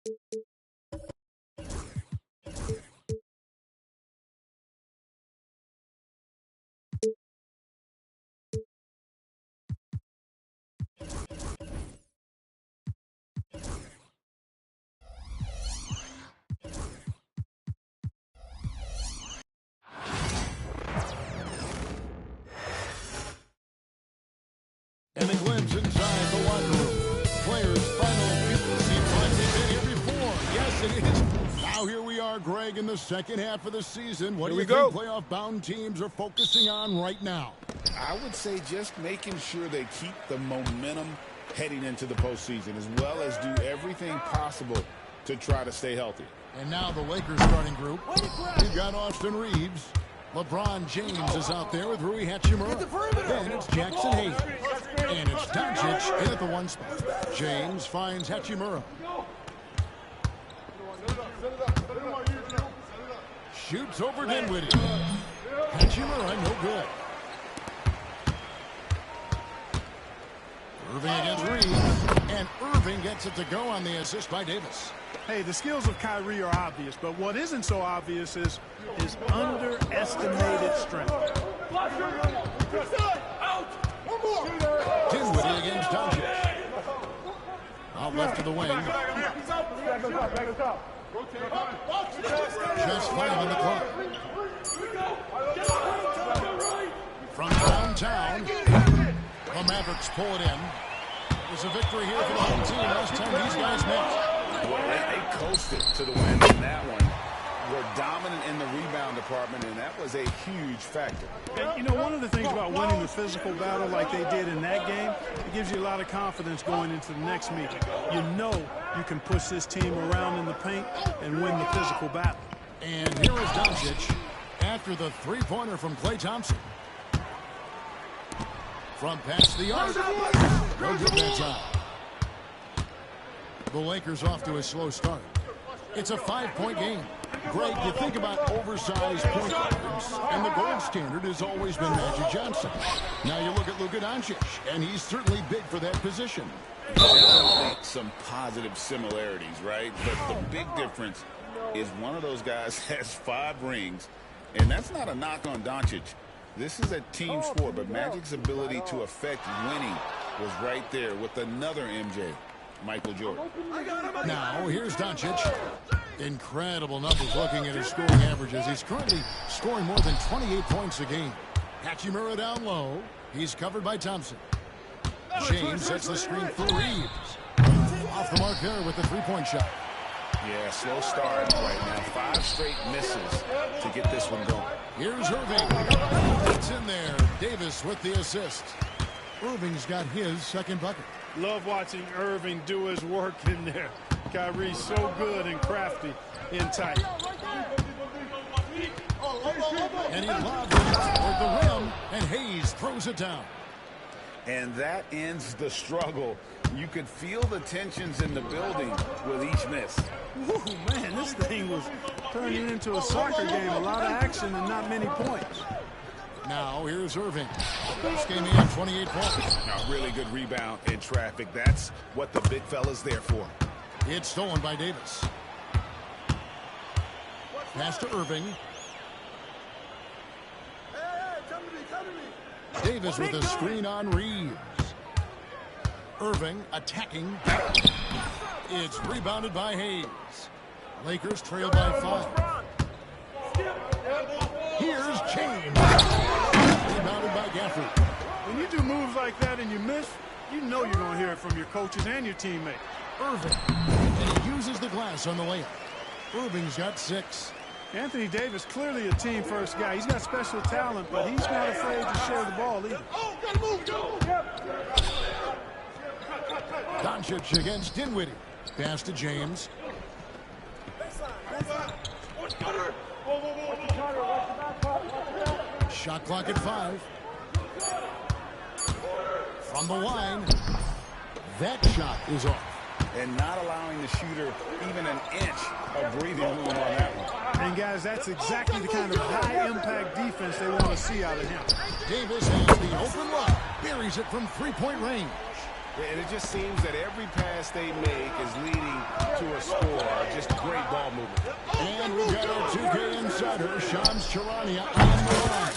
And a glimpse inside the locker room. Players' final appearance. Seems like they've been here before. Yes, it is. Now here we are, Greg, in the second half of the season. What do you think playoff-bound teams are focusing on right now? I would say just making sure they keep the momentum heading into the postseason, as well as do everything possible to try to stay healthy. And now the Lakers starting group. We've got Austin Reeves. LeBron James is out there with Rui Hachimura. Then it's Jackson Hayes. And it's Doncic in at the one spot. James finds Hachimura. Shoots over Dinwiddie. Hachimura, no good. Irving against Reeves. And Irving gets it to go on the assist by Davis. Hey, the skills of Kyrie are obvious, but what isn't so obvious is his underestimated strength. Dinwiddie against Doncic. Out left to the wing. Just 5 on the clock. From downtown, the Mavericks pull it in. It was a victory here for the home team last time these guys met. Well, they coasted to the win in that one. Were dominant in the rebound department, and that was a huge factor. And, you know, one of the things about winning the physical battle like they did in that game, it gives you a lot of confidence going into the next meeting. You know you can push this team around in the paint and win the physical battle. And here is Doncic after the three-pointer from Klay Thompson. From past the arc. No good that time. The Lakers off to a slow start. It's a 5-point game. Greg, you think about oversized point guards, and the gold standard has always been Magic Johnson. Now you look at Luka Doncic, and he's certainly big for that position. Definitely some positive similarities, right? But the big difference is one of those guys has 5 rings, and that's not a knock on Doncic. This is a team sport, but Magic's ability to affect winning was right there with another MJ, Michael Jordan. Now, here's Doncic. Incredible numbers looking at his scoring averages. He's currently scoring more than 28 points a game. Hachimura down low. He's covered by Thompson. James sets the screen for Reeves. Off the mark there with the three-point shot. Yeah, slow start right now. 5 straight misses to get this one going. Here's Irving. It's in there. Davis with the assist. Irving's got his second bucket. Love watching Irving do his work in there. Kyrie's so good and crafty in tight. And he lobs it toward the rim, and Hayes throws it down. And that ends the struggle. You could feel the tensions in the building with each miss. Ooh, man, this thing was turning into a soccer game. A lot of action and not many points. Now here's Irving. This game he had 28 points. A really good rebound in traffic. That's what the big fella's there for. It's stolen by Davis. Pass to Irving. Davis with a screen on Reeves. Irving attacking. It's rebounded by Hayes. Lakers trail by 5. Here's James. Rebounded by Gafford. When you do moves like that and you miss, you know you're going to hear it from your coaches and your teammates. Irving. And he uses the glass on the layup. Irving's got 6. Anthony Davis, clearly a team-first guy. He's got special talent, but he's not afraid to share the ball either. Doncic against Dinwiddie. Pass to James. Shot clock at 5. From the line. That shot is off. And not allowing the shooter even an inch of breathing room on that one. And, guys, that's exactly the kind of high-impact defense they want to see out of him. Davis has the open look. Buries it from three-point range. And it just seems that every pass they make is leading to a score. Just great ball movement. And we've got our 2K insider, Shams Charania, on the line.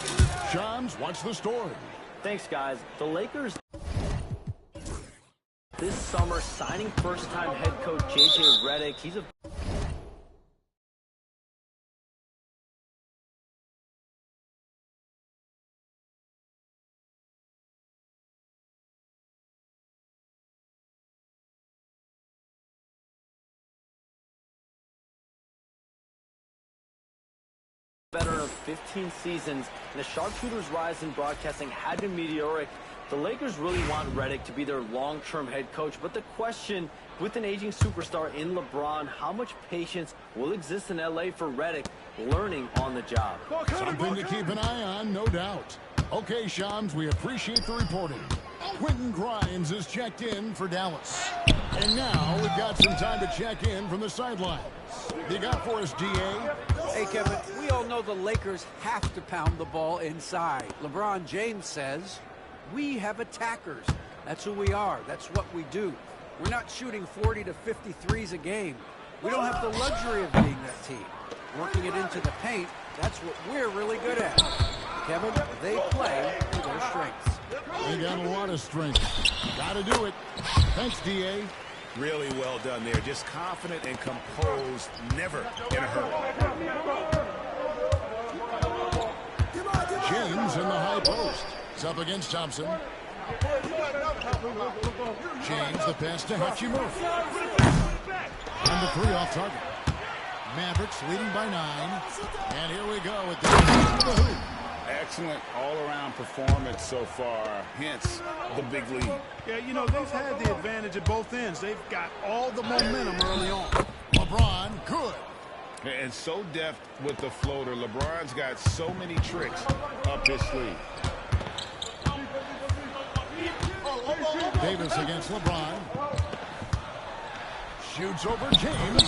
Shams, what's the story? Thanks, guys. The Lakers this summer signing first-time head coach J.J. Redick. He's a veteran of 15 seasons, and the sharpshooter's rise in broadcasting had been meteoric. The Lakers really want Redick to be their long-term head coach, but the question, with an aging superstar in LeBron, how much patience will exist in L.A. for Redick learning on the job? Something to keep an eye on, no doubt. Okay, Shams, we appreciate the reporting. Quentin Grimes is checked in for Dallas. And now we've got some time to check in from the sidelines. You got for us, DA? Hey, Kevin, we all know the Lakers have to pound the ball inside. LeBron James says, we have attackers. That's who we are. That's what we do. We're not shooting 40 to 53s a game. We don't have the luxury of being that team. Working it into the paint, that's what we're really good at. Kevin, they play to their strengths. They got a lot of strength. Got to do it. Thanks, DA. Really well done there. Just confident and composed, never in a hurry. James in the high post. It's up against Thompson. James, the pass to Hachimura. And the three off target. Mavericks leading by 9. And here we go with the hoop. Excellent all-around performance so far, hence the big lead. Yeah, you know, they've had the advantage at both ends. They've got all the momentum early on. LeBron, good. And so deft with the floater. LeBron's got so many tricks up his sleeve. Davis against LeBron. Shoots over James.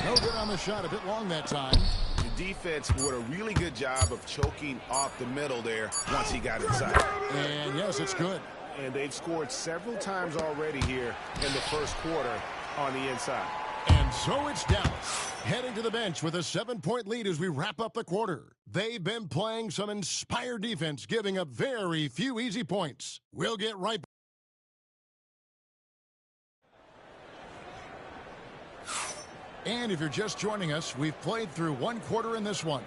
No good on the shot, a bit long that time. The defense did a really good job of choking off the middle there once he got inside. And yes, it's good. And they've scored several times already here in the first quarter on the inside. And so it's Dallas, heading to the bench with a 7-point lead as we wrap up the quarter. They've been playing some inspired defense, giving up very few easy points. We'll get right back. And if you're just joining us, we've played through one quarter in this one.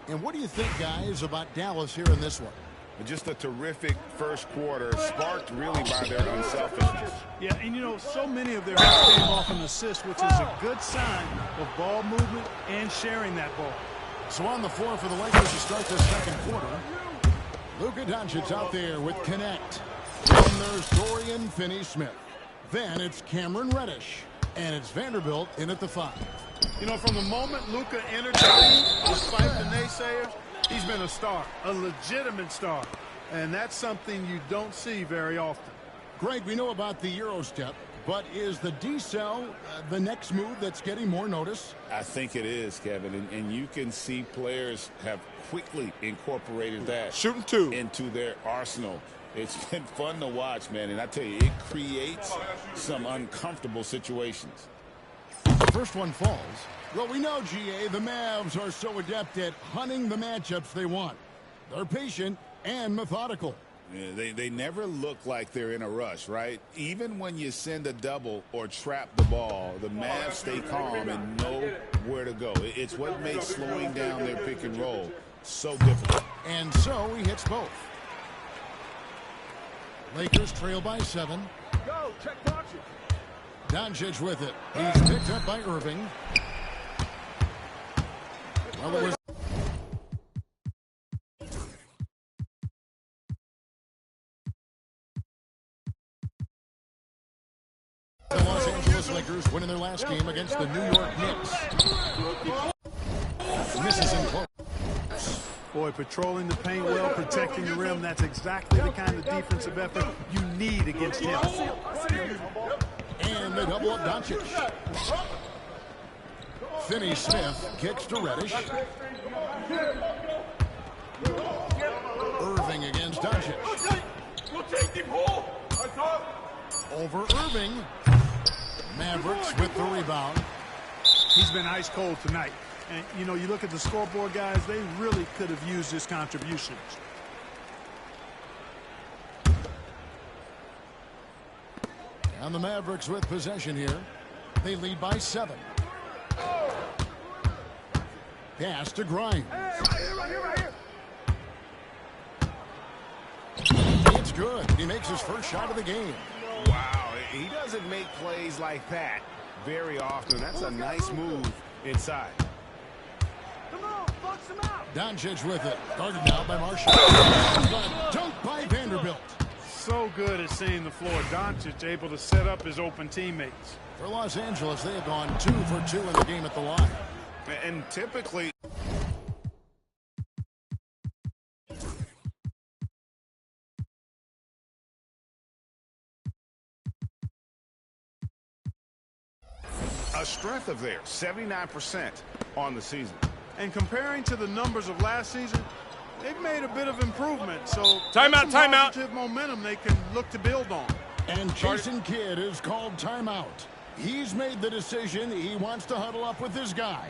And what do you think, guys, about Dallas here in this one? Just a terrific first quarter, sparked really by their unselfishness. Yeah, and you know, so many of their hits came off an assist, which is a good sign of ball movement and sharing that ball. So on the floor for the Lakers to start this second quarter, Luka Doncic out there with Connect. Then there's Dorian Finney-Smith. Then it's Cameron Reddish. And it's Vanderbilt in at the 5. You know, from the moment Luka entered the league, despite the naysayers, he's been a star, a legitimate star. And that's something you don't see very often. Greg, we know about the Euro step, but is the decel the next move that's getting more notice? I think it is, Kevin, and you can see players have quickly incorporated that into their arsenal. It's been fun to watch, man, and I tell you, it creates some uncomfortable situations. The first one falls. Well, we know, GA, the Mavs are so adept at hunting the matchups they want. They're patient and methodical. Yeah, they never look like they're in a rush, right? Even when you send a double or trap the ball, the Mavs stay calm and know where to go. It's what makes slowing down their pick and roll so difficult. And so he hits both. Lakers trail by 7. Go, check Doncic. Doncic with it. He's picked up by Irving. Well, it was the Los Angeles Lakers winning their last game against the New York Knicks. Misses in close. Boy, patrolling the paint well, protecting the rim, that's exactly the kind of defensive effort you need against him. And they double up Doncic. Finney-Smith kicks to Reddish. Irving against Doncic. Over Irving. Mavericks with the rebound. He's been ice cold tonight. And, you know, you look at the scoreboard, guys, they really could have used his contributions. And the Mavericks with possession here. They lead by 7. Pass to Grimes. It's good. He makes his first shot of the game. Wow, he doesn't make plays like that very often. That's a nice move inside. Come on, box him out. Doncic with it. Guarded now by Marshall. Dunk by Vanderbilt. So good at seeing the floor. Doncic able to set up his open teammates. For Los Angeles, they have gone 2 for 2 in the game at the line. And typically, a strength of theirs, 79% on the season. And comparing to the numbers of last season, they've made a bit of improvement. So timeout, timeout. Positive momentum they can look to build on. And Jason Kidd is called timeout. He's made the decision. He wants to huddle up with his guys.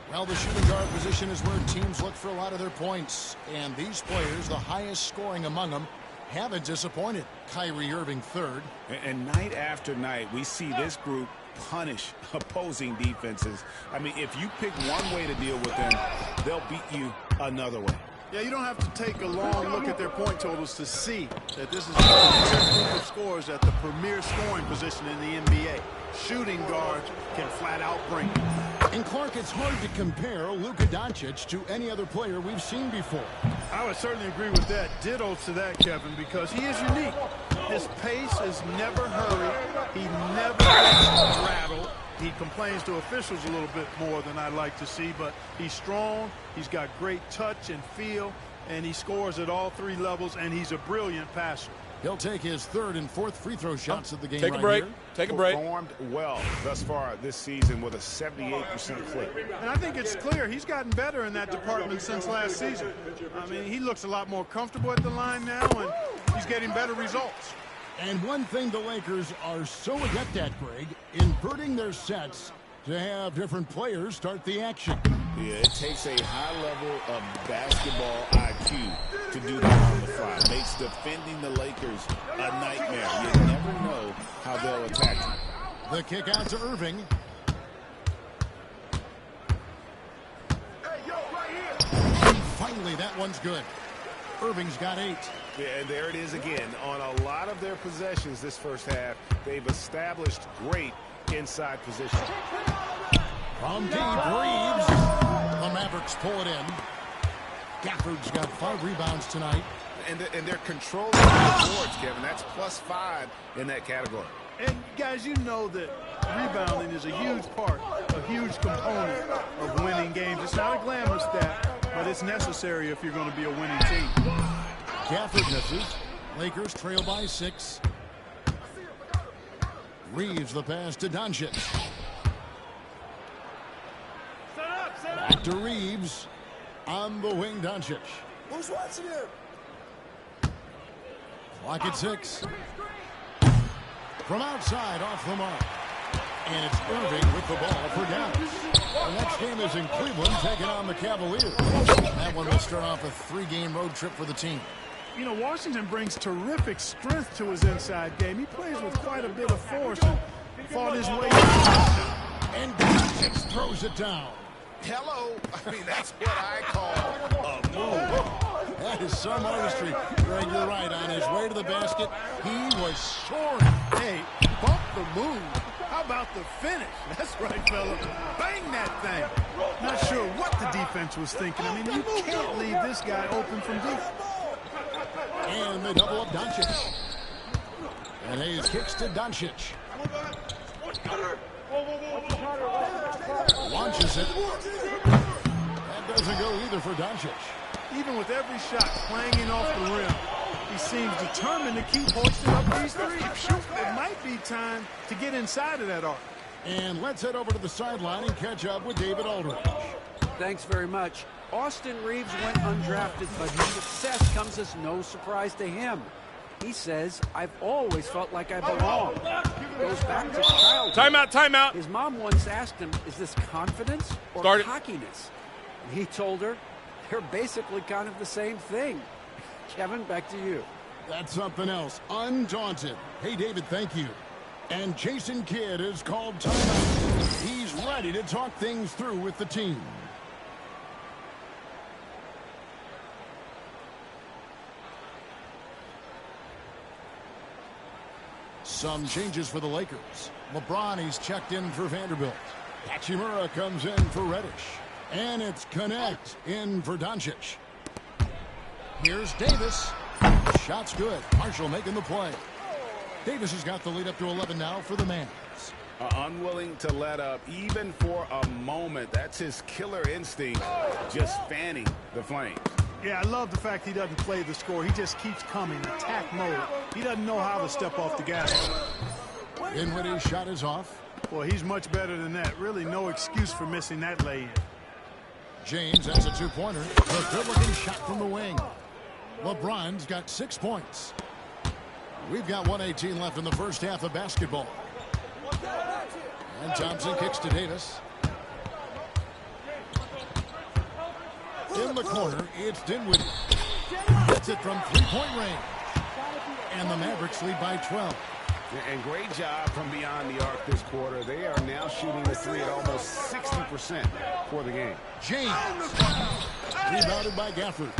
Well, the shooting guard position is where teams look for a lot of their points. And these players, the highest scoring among them, haven't disappointed. Kyrie Irving third. And night after night, we see this group punish opposing defenses. I mean, if you pick one way to deal with them, they'll beat you another way. Yeah, you don't have to take a long look at their point totals to see that this is a premier group of scorers at the premier scoring position in the NBA. Shooting guards can flat out bring it. And Clark, it's hard to compare Luka Doncic to any other player we've seen before. I would certainly agree with that. Ditto to that, Kevin, because he is unique. His pace is never hurried. He never gets rattled. He complains to officials a little bit more than I'd like to see, but he's strong. He's got great touch and feel, and he scores at all 3 levels, and he's a brilliant passer. He'll take his 3rd and 4th free throw shots of the game. Take a break. Take a break. Performed well thus far this season with a 78% clip. And I think it's clear he's gotten better in that department since last season. I mean, he looks a lot more comfortable at the line now, and he's getting better results. And one thing the Lakers are so adept at, Greg, inverting their sets to have different players start the action. Yeah, it takes a high level of basketball IQ to do that on the fly. Makes defending the Lakers a nightmare. You never know how they'll attack you. The kick out to Irving. And finally, that one's good. Irving's got 8. Yeah, and there it is again. On a lot of their possessions this first half, they've established great inside position. From deep, Reeves. The Mavericks pull it in. Gafford's got 5 rebounds tonight. And they're controlling the boards, Kevin. That's +5 in that category. And, guys, you know that rebounding is a huge part, a huge component of winning games. It's not a glamour stat, but it's necessary if you're going to be a winning team. Gafford misses. Lakers trail by 6. Reeves the pass to Doncic. Back to Reeves. On the wing, Doncic. Who's watching him? Clock at 6. From outside, off the mark. And it's Irving with the ball for Dallas. The next game is in Cleveland, taking on the Cavaliers. That one will start off a 3-game road trip for the team. You know, Washington brings terrific strength to his inside game. He plays with quite a bit of force and fought his way out. And Doncic throws it down. Hello. I mean, that's what I call a move. That is some artistry. Greg, you're right. On his way to the basket, he was soaring. Hey, bump the move. How about the finish? That's right, fella. Bang that thing. Not sure what the defense was thinking. I mean, you can't leave this guy open from deep. And they double up Doncic. And Hayes kicks to Doncic. Launches it. That doesn't go either for Doncic. Even with every shot clanging off the rim, He seems determined to keep hoisting up these threes. It might be time to get inside of that arc. And let's head over to the sideline and catch up with David Aldridge. Thanks very much. Austin Reeves went undrafted, but his success comes as no surprise to him. He says, I've always felt like I belong. Goes back to childhood. Timeout, timeout. His mom once asked him, is this confidence or cockiness? And he told her, they're basically kind of the same thing. Kevin, back to you. That's something else. Undaunted. Hey, David, thank you. And Jason Kidd is called timeout. He's ready to talk things through with the team. Some changes for the Lakers. LeBron, he's checked in for Vanderbilt. Hachimura comes in for Reddish. And it's Connect in for Doncic. Here's Davis. Shot's good. Marshall making the play. Davis has got the lead up to 11 now for the Mavs. Unwilling to let up even for a moment. That's his killer instinct, just fanning the flames. Yeah, I love the fact he doesn't play the score. He just keeps coming, attack mode. He doesn't know how to step off the gas. Dinwiddie's shot is off. Boy, he's much better than that. Really no excuse for missing that lay-in. James has a two-pointer. A good-looking shot from the wing. LeBron's got 6 points. We've got 1:18 left in the first half of basketball. And Thompson kicks to Davis. In the corner, it's Dinwiddie. Hits it from three-point range. And the Mavericks lead by 12. And great job from beyond the arc this quarter. They are now shooting the three at almost 60% for the game. James. Rebounded by Gafford.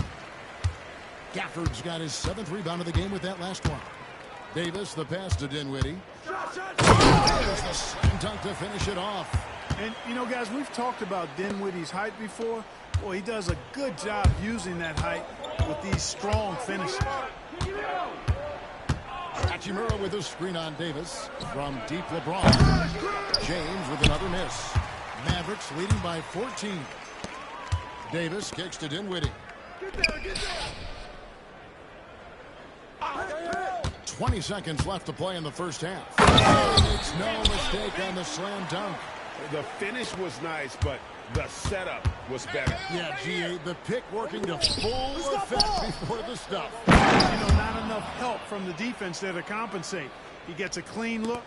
Gafford's got his 7th rebound of the game with that last one. Davis, the pass to Dinwiddie. There's the slam dunk to finish it off. And, you know, guys, we've talked about Dinwiddie's height before. Boy, he does a good job using that height with these strong finishes. Hachimura with a screen on Davis. From deep LeBron. James with another miss. Mavericks leading by 14. Davis kicks to Dinwiddie. 20 seconds left to play in the first half. And it's no mistake on the slam dunk. The finish was nice, but the setup was better. Yeah, GA, the pick working to full effect before the stuff. You know, not enough help from the defense there to compensate. He gets a clean look,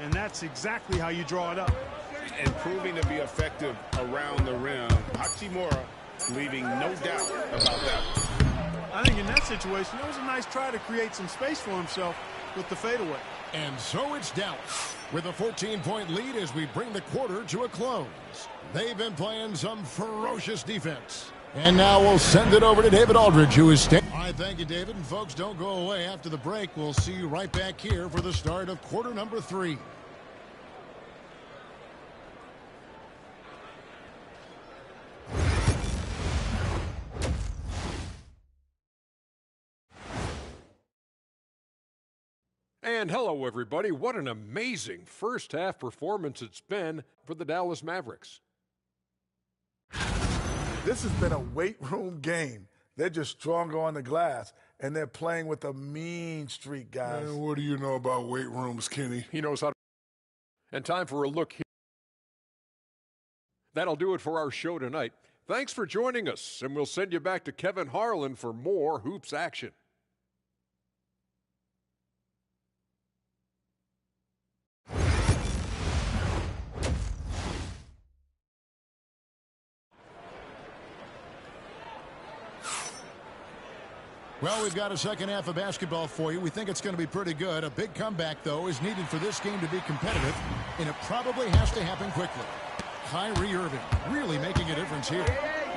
and that's exactly how you draw it up. And proving to be effective around the rim. Hachimura leaving no doubt about that. I think in that situation, it was a nice try to create some space for himself with the fadeaway. And so it's Dallas with a 14-point lead as we bring the quarter to a close. They've been playing some ferocious defense. And now we'll send it over to David Aldridge, who is standing. All right, thank you, David. And folks, don't go away. After the break, we'll see you right back here for the start of quarter number 3. And hello, everybody. What an amazing first half performance it's been for the Dallas Mavericks. This has been a weight room game. They're just stronger on the glass, and they're playing with a mean streak, guys. Man, what do you know about weight rooms, Kenny? He knows how to. And time for a look here. That'll do it for our show tonight. Thanks for joining us, and we'll send you back to Kevin Harlan for more hoops action. Well, we've got a second half of basketball for you. We think it's going to be pretty good. A big comeback, though, is needed for this game to be competitive, and it probably has to happen quickly. Kyrie Irving really making a difference here.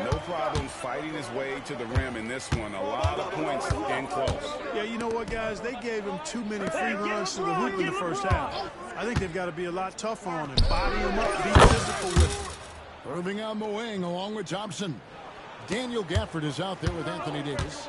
No problem fighting his way to the rim in this one. A lot of points in close. Yeah, you know what, guys? They gave him too many free runs to the hoop in the first half. I think they've got to be a lot tougher on him. Body him up, be physical with him. Irving on the wing along with Thompson. Daniel Gafford is out there with Anthony Davis.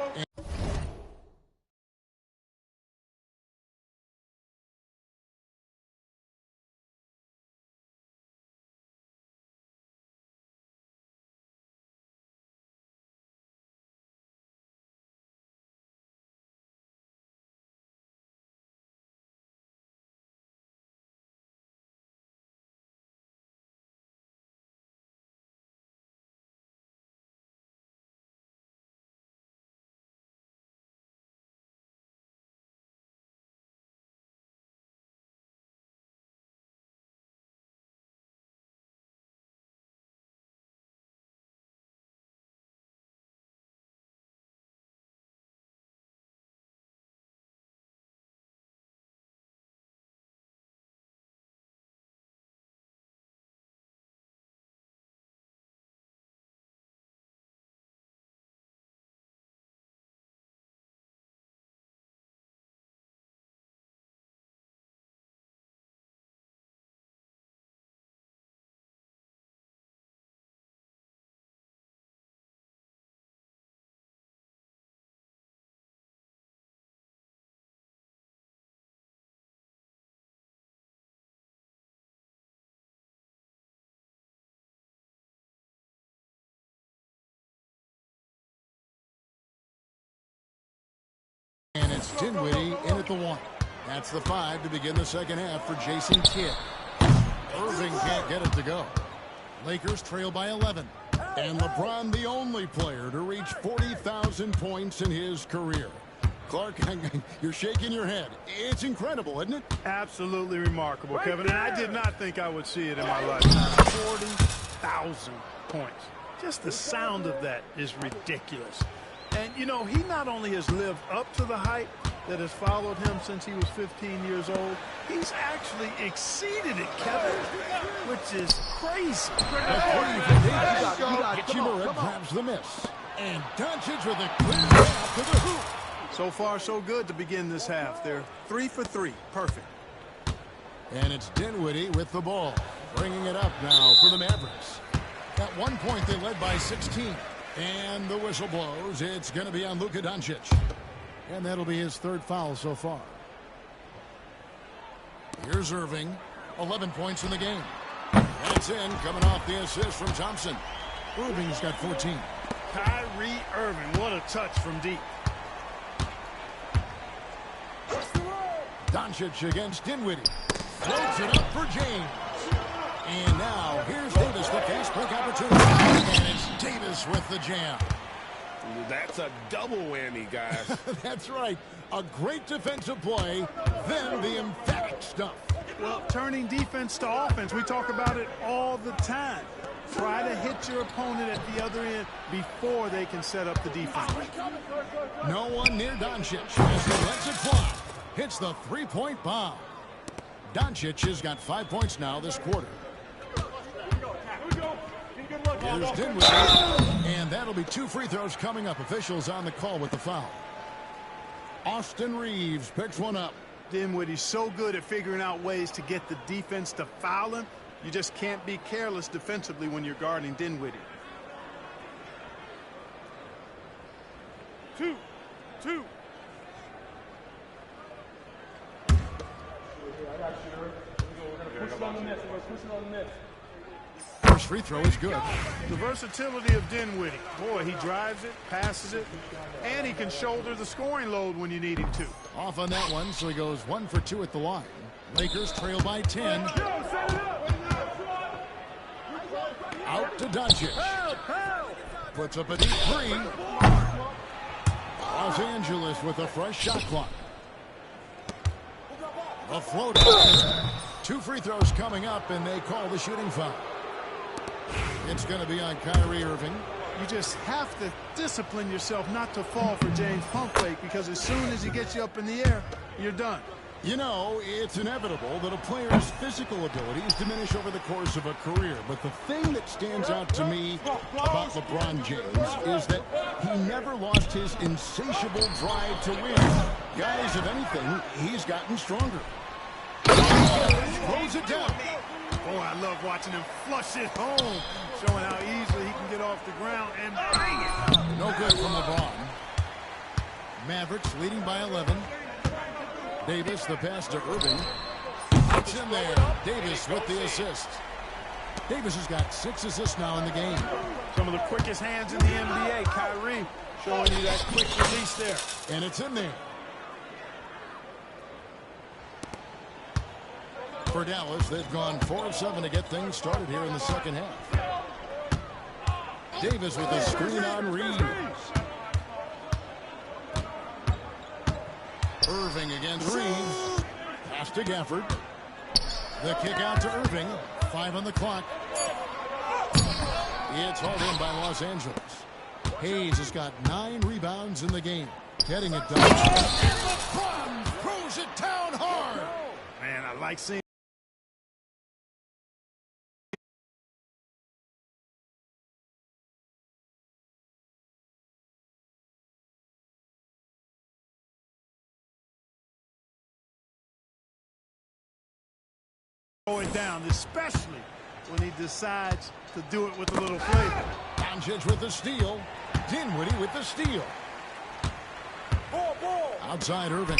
Dinwiddie in at the 1. That's the 5 to begin the second half for Jason Kidd. Irving can't get it to go. Lakers trail by 11. And LeBron the only player to reach 40,000 points in his career. Clark, you're shaking your head. It's incredible, isn't it? Absolutely remarkable, Kevin. And I did not think I would see it in my lifetime. 40,000 points. Just the sound of that is ridiculous. And, you know, he not only has lived up to the hype that has followed him since he was 15 years old, he's actually exceeded it, Kevin, which is crazy. Hachimura grabs the miss. And Doncic with a clear path to the hoop. So far, so good to begin this half. They're 3 for 3. Perfect. And it's Dinwiddie with the ball. Bringing it up now for the Mavericks. At one point, they led by 16. And the whistle blows. It's going to be on Luka Doncic. And that'll be his 3rd foul so far. Here's Irving. 11 points in the game. That's in, coming off the assist from Thompson. Irving's got 14. Kyrie Irving, what a touch from deep. Doncic against Dinwiddie. Floats it up for James. And now here's Davis, the fast break opportunity. And it's Davis with the jam. That's a double whammy, guys. That's right. A great defensive play, then the emphatic stuff. Well, turning defense to offense, we talk about it all the time. Try to hit your opponent at the other end before they can set up the defense. No one near Doncic as he lets it fly. Hits the three-point bomb. Doncic has got 5 points now this quarter. Here's Dinwiddie. And that'll be 2 free throws coming up. Officials on the call with the foul. Austin Reeves picks one up. Dinwiddie's so good at figuring out ways to get the defense to foul him. You just can't be careless defensively when you're guarding Dinwiddie. 2. First free throw is good. The versatility of Dinwiddie. Boy, he drives it, passes it, and he can shoulder the scoring load when you need him to. Off on that one, so he goes 1 for 2 at the line. Lakers trail by 10. Out to Doncic. Puts up a deep 3. Los Angeles with a fresh shot clock. A floater. 2 free throws coming up, and they call the shooting foul. It's going to be on Kyrie Irving. You just have to discipline yourself not to fall for James Pump-Fake, because as soon as he gets you up in the air, you're done. You know, it's inevitable that a player's physical abilities diminish over the course of a career. But the thing that stands out to me about LeBron James is that he never lost his insatiable drive to win. Guys, if anything, he's gotten stronger. Throws it down. Oh, I love watching him flush it home, showing how easily he can get off the ground and bang it. No good from LeBron. Mavericks leading by 11. Davis, the pass to Irving. It's in there. Davis with the assist. Davis has got 6 assists now in the game. Some of the quickest hands in the NBA. Kyrie showing you that quick release there. And it's in there. For Dallas, they've gone 4 of 7 to get things started here in the second half. Davis with a screen on Reeves. Irving against Reeves. Pass to Gafford. The kick out to Irving. 5 on the clock. It's hauled in by Los Angeles. Hayes has got 9 rebounds in the game. Getting it done. And LeBron throws it down hard. Man, I like seeing going down, especially when he decides to do it with a little flavor. Doncic with the steal. Dinwiddie with the steal. Outside Irving.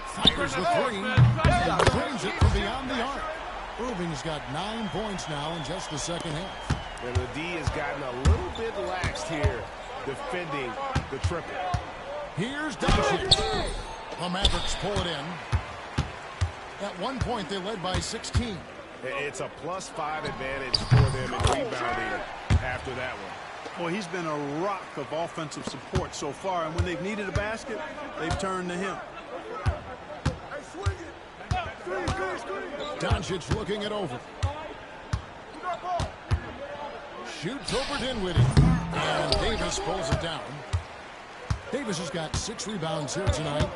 Fires the 3. And brings it from beyond the arc. Irving's got 9 points now in just the second half. And the D has gotten a little bit laxed here defending the triple. Here's Doncic. The Mavericks pull it in. At one point, they led by 16. It's a +5 advantage for them in rebounding after that one. Well, he's been a rock of offensive support so far, and when they've needed a basket, they've turned to him. Doncic looking it over. Shoots over Dinwiddie. And Davis pulls it down. Davis has got 6 rebounds here tonight.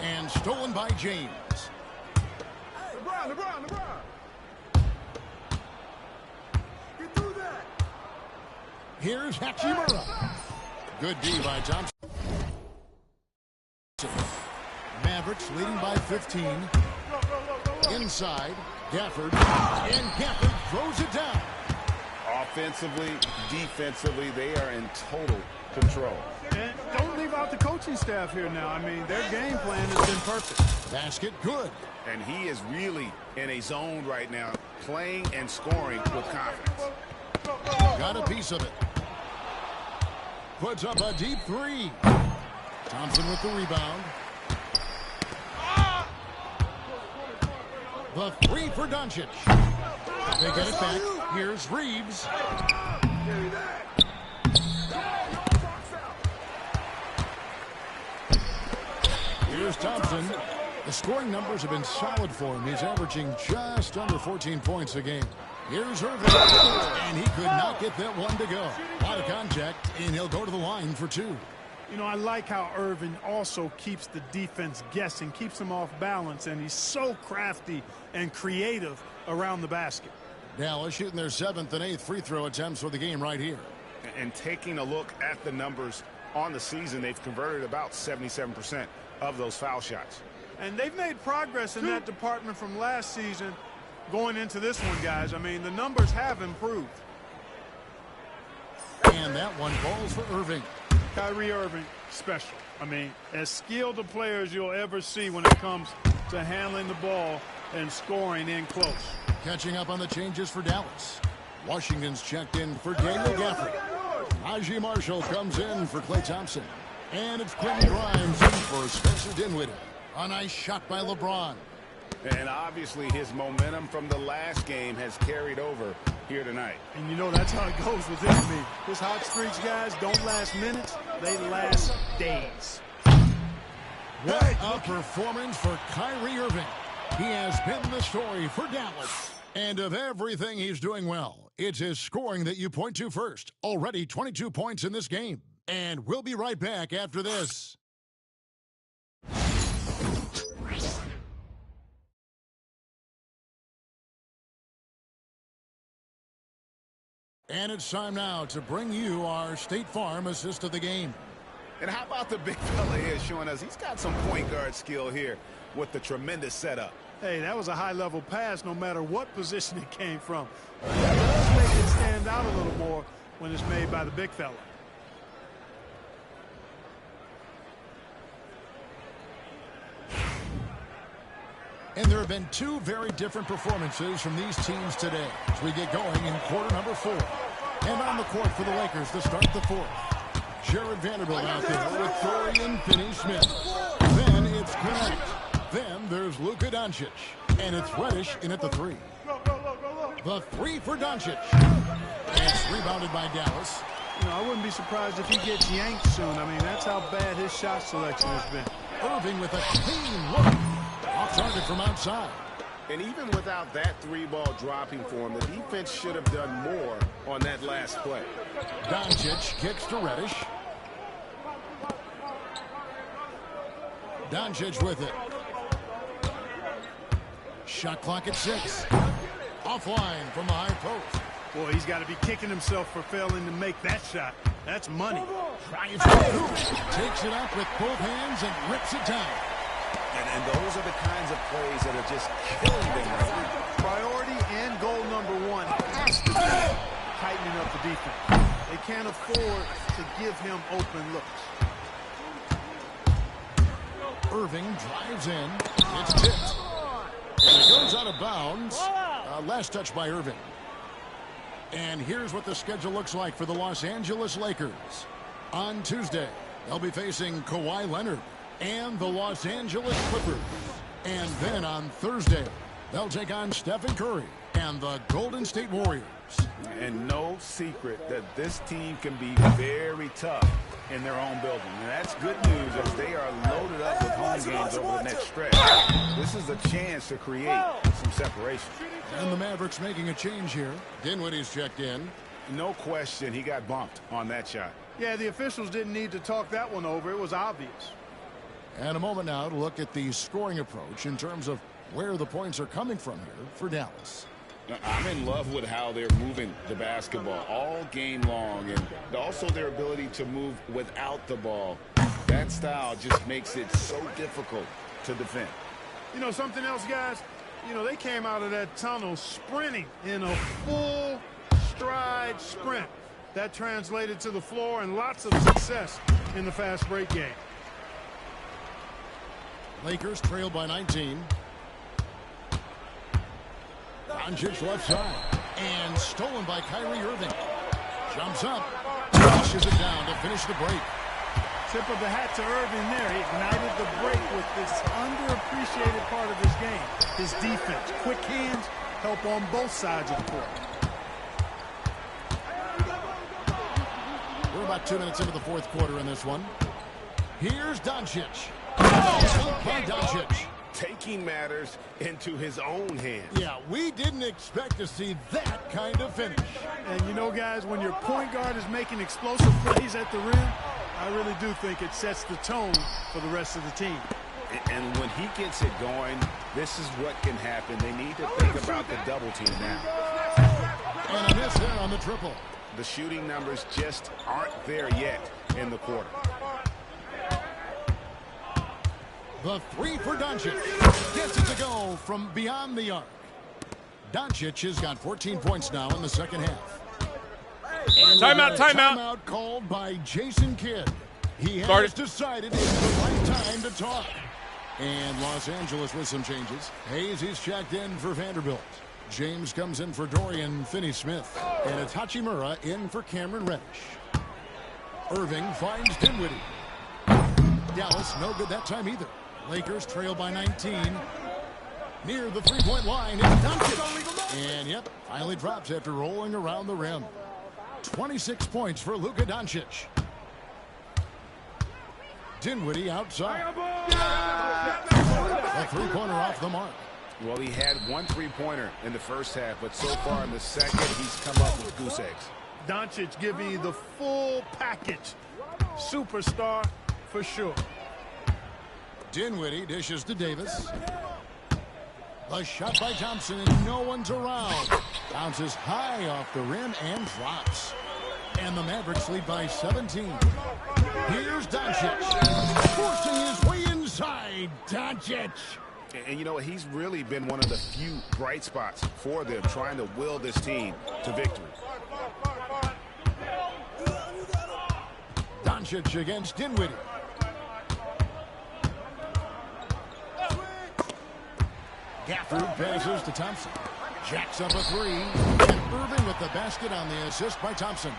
And stolen by James. LeBron. Get through that. Here's Hachimura. Good D by Thompson. Mavericks leading by 15. Inside, Gafford. And Gafford throws it down. Offensively, defensively, they are in total control. And don't leave out the coaching staff here now. I mean, their game plan has been perfect. Basket good. And he is really in a zone right now, playing and scoring with confidence. Got a piece of it. Puts up a deep 3. Thompson with the rebound. The 3 for Doncic. They get it back. Here's Reeves. Here's Thompson. The scoring numbers have been solid for him. He's averaging just under 14 points a game. Here's Irving. And he could not get that one to go. A lot of contact, and he'll go to the line for 2. You know, I like how Irving also keeps the defense guessing, keeps them off balance, and he's so crafty and creative around the basket. Dallas shooting their 7th and 8th free throw attempts for the game right here. And taking a look at the numbers on the season, they've converted about 77% of those foul shots. And they've made progress in that department from last season going into this one, guys. I mean, the numbers have improved. And that one falls for Irving. Kyrie Irving, special. I mean, as skilled a player as you'll ever see when it comes to handling the ball and scoring in close. Catching up on the changes for Dallas. Washington's checked in for Daniel Gafford. Najee Marshall comes in for Klay Thompson. And it's Quentin Grimes in for Spencer Dinwiddie. A nice shot by LeBron. And obviously his momentum from the last game has carried over here tonight. And you know that's how it goes with him. I mean, his hot streaks, guys, don't last minutes. They last days. What a performance for Kyrie Irving. He has been the story for Dallas. And of everything he's doing well, it's his scoring that you point to first. Already 22 points in this game. And we'll be right back after this. And it's time now to bring you our State Farm assist of the game. And how about the big fella here showing us he's got some point guard skill here with the tremendous setup. Hey, that was a high-level pass no matter what position it came from. It does make it stand out a little more when it's made by the big fella. And there have been 2 very different performances from these teams today as we get going in quarter number 4. And on the court for the Lakers to start the 4th. Jared Vanderbilt out there with Dorian Finney-Smith. Then it's Gwinnett. Then there's Luka Doncic. And it's Reddish in at the 3. The 3 for Doncic. It's rebounded by Dallas. You know, I wouldn't be surprised if he gets yanked soon. I mean, that's how bad his shot selection has been. Irving with a clean look. Off target from outside. And even without that 3-ball dropping for him, the defense should have done more on that last play. Doncic kicks to Reddish. Doncic with it. Shot clock at 6. Offline from the high post. Boy, he's got to be kicking himself for failing to make that shot. That's money. Drives to Hoop. Takes it up with both hands and rips it down. And those are the kinds of plays that are just killing them right now. Priority and goal number 1 has to be tightening up the defense. They can't afford to give him open looks. Irving drives in. It's tipped. And it goes out of bounds. Last touch by Irving. And here's what the schedule looks like for the Los Angeles Lakers. On Tuesday, They'll be facing Kawhi Leonard and the Los Angeles Clippers. And then on Thursday, they'll take on Stephen Curry and the Golden State Warriors. And no secret that this team can be very tough in their own building. And that's good news as they are loaded up with home games over the next stretch. This is a chance to create some separation. And the Mavericks making a change here. Dinwiddie's checked in. No question he got bumped on that shot. Yeah, the officials didn't need to talk that one over. It was obvious. And a moment now to look at the scoring approach in terms of where the points are coming from here for Dallas. I'm in love with how they're moving the basketball all game long, and also their ability to move without the ball. That style just makes it so difficult to defend. You know something else, guys? You know, they came out of that tunnel sprinting in a full stride sprint. That translated to the floor and lots of success in the fast break game. Lakers trailed by 19. Doncic left side. And stolen by Kyrie Irving. Jumps up. Pushes it down to finish the break. Tip of the hat to Irving there. He ignited the break with this underappreciated part of his game. His defense. Quick hands help on both sides of the court. We're about 2 minutes into the fourth quarter in this one. Here's Doncic. By Doncic. Taking matters into his own hands. Yeah, we didn't expect to see that kind of finish. And you know, guys, when your point guard is making explosive plays at the rim, I really do think it sets the tone for the rest of the team. And when he gets it going, this is what can happen. They need to think about the double team now. And a miss there on the triple. The shooting numbers just aren't there yet in the quarter. The three for Doncic. Gets it to go from beyond the arc. Doncic has got 14 points now in the second half. Timeout, timeout. Timeout called by Jason Kidd. He has decided it's the right time to talk. And Los Angeles with some changes. Hayes is checked in for Vanderbilt. James comes in for Dorian Finney-Smith. And it's Hachimura in for Cameron Reddish. Irving finds Dinwiddie. Dallas no good that time either. Lakers trail by 19. Near the three-point line, it's Doncic. And, yep, finally drops after rolling around the rim. 26 points for Luka Doncic. Dinwiddie outside. A three-pointer off the mark. Well, he had one three-pointer in the first half, but so far in the second, he's come up with goose eggs. Doncic giving you the full package. Superstar for sure. Dinwiddie dishes to Davis. The shot by Thompson, and no one's around. Bounces high off the rim and drops. And the Mavericks lead by 17. Here's Doncic. Forcing his way inside. Doncic. And you know, he's really been one of the few bright spots for them, trying to will this team to victory. Doncic against Dinwiddie. Gafford passes to Thompson. Jacks up a three. And Irving with the basket on the assist by Thompson.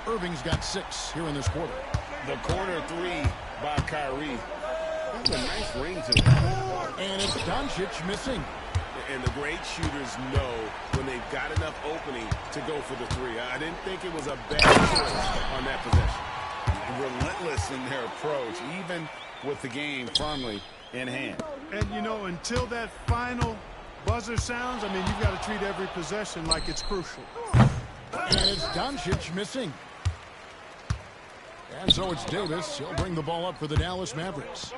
Irving's got 6 here in this quarter. The corner three by Kyrie. That's a nice ring to it. And it's Doncic missing. And the great shooters know when they've got enough opening to go for the three. I didn't think it was a bad choice on that possession. Relentless in their approach, even with the game firmly in hand. And, you know, until that final buzzer sounds, I mean, you've got to treat every possession like it's crucial. And it's Doncic missing. And so it's Davis. He'll bring the ball up for the Dallas Mavericks.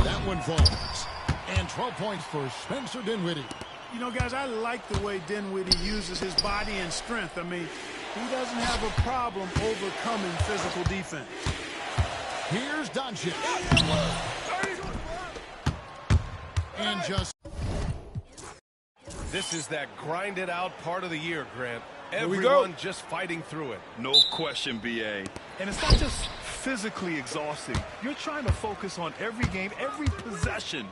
That one falls. And 12 points for Spencer Dinwiddie. You know, guys, I like the way Dinwiddie uses his body and strength. I mean, he doesn't have a problem overcoming physical defense. Here's Doncic. And just... This is that grinded out part of the year, Grant. Here we go. Everyone just fighting through it. No question, BA. And it's not just physically exhausting. You're trying to focus on every game, every possession.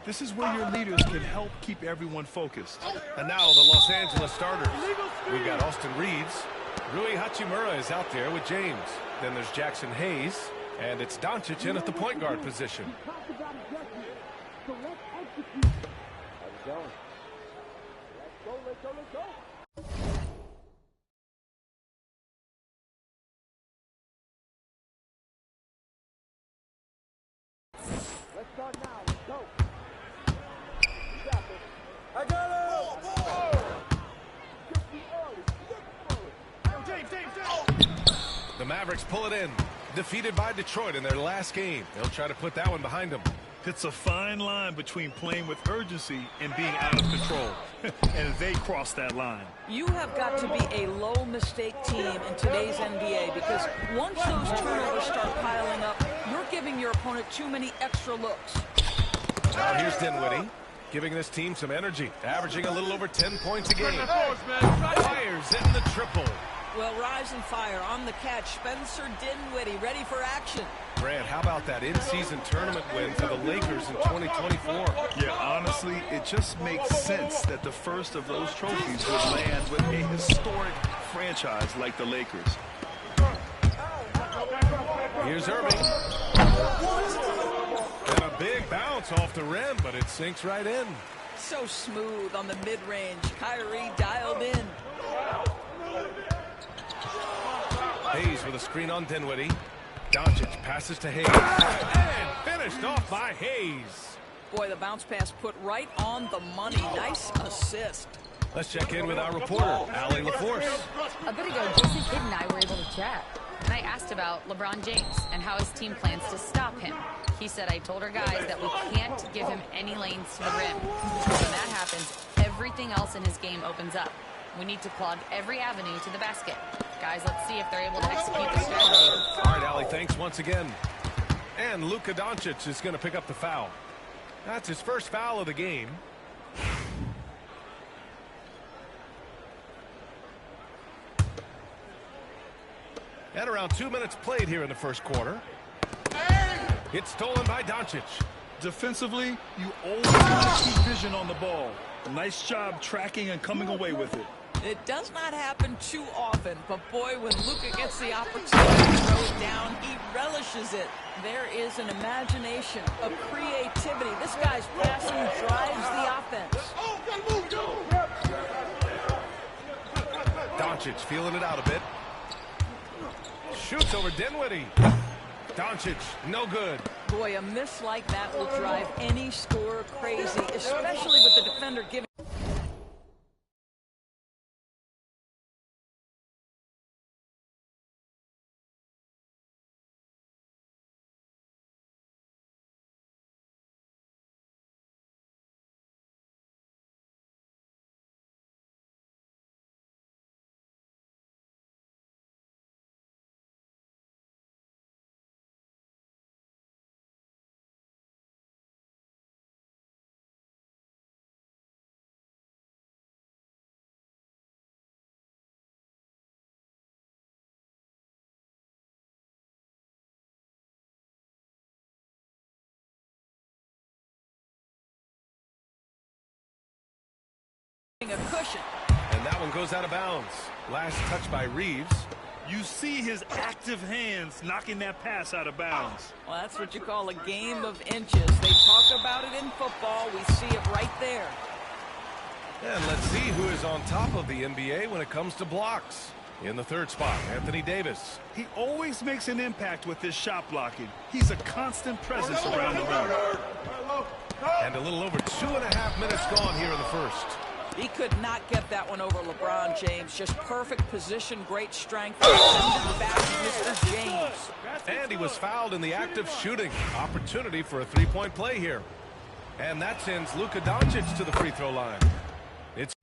This is where your leaders can help keep everyone focused. And now the Los Angeles starters. We've got Austin Reeves, Rui Hachimura is out there with James. Then there's Jackson Hayes, and it's Doncic in at the point guard position. Let's start now. Let's go. You got this. I got it. The Mavericks pull it in. Defeated by Detroit in their last game. They'll try to put that one behind them. It's a fine line between playing with urgency and being out of control. And they cross that line. You have got to be a low-mistake team in today's NBA because once those turnovers start piling up, you're giving your opponent too many extra looks. Now here's Dinwiddie, giving this team some energy, averaging a little over 10 points a game. Fires in the triple. Well, rise and fire on the catch. Spencer Dinwiddie ready for action. Grant, how about that in-season tournament win for the Lakers in 2024? Yeah, honestly, it just makes sense that the first of those trophies would land with a historic franchise like the Lakers. Here's Irving. And a big bounce off the rim, but it sinks right in. So smooth on the mid-range. Kyrie dialed in. Hayes with a screen on Dinwiddie. Doncic passes to Hayes. And finished off by Hayes. Boy, the bounce pass put right on the money. Nice assist. Let's check in with our reporter, Allie LaForce. A bit ago, Jason Kidd and I were able to chat. And I asked about LeBron James and how his team plans to stop him. He said, I told our guys that we can't give him any lanes to the rim. When that happens, everything else in his game opens up. We need to clog every avenue to the basket. Guys, let's see if they're able to execute the strategy. All right, Allie, thanks once again. And Luka Doncic is going to pick up the foul. That's his first foul of the game. And around 2 minutes played here in the first quarter. It's stolen by Doncic. Defensively, you always want to keep vision on the ball. Nice job tracking and coming away with it. It does not happen too often, but boy, when Luka gets the opportunity to throw it down, he relishes it. There is an imagination, a creativity. This guy's passing drives the offense. Doncic feeling it out a bit. Shoots over Dinwiddie. Doncic, no good. Boy, a miss like that will drive any scorer crazy, especially with the defender giving. A cushion. And that one goes out of bounds. Last touch by Reeves. You see his active hands knocking that pass out of bounds. Well, that's what you call a game of inches. They talk about it in football. We see it right there. And let's see who is on top of the NBA when it comes to blocks. In the third spot, Anthony Davis. He always makes an impact with his shot blocking. He's a constant presence around the rim. And a little over 2.5 minutes gone here in the first. He could not get that one over LeBron James. Just perfect position, great strength. Send it back to Mr. James. And he was fouled in the act of shooting. Opportunity for a three-point play here. And that sends Luka Doncic to the free throw line. It's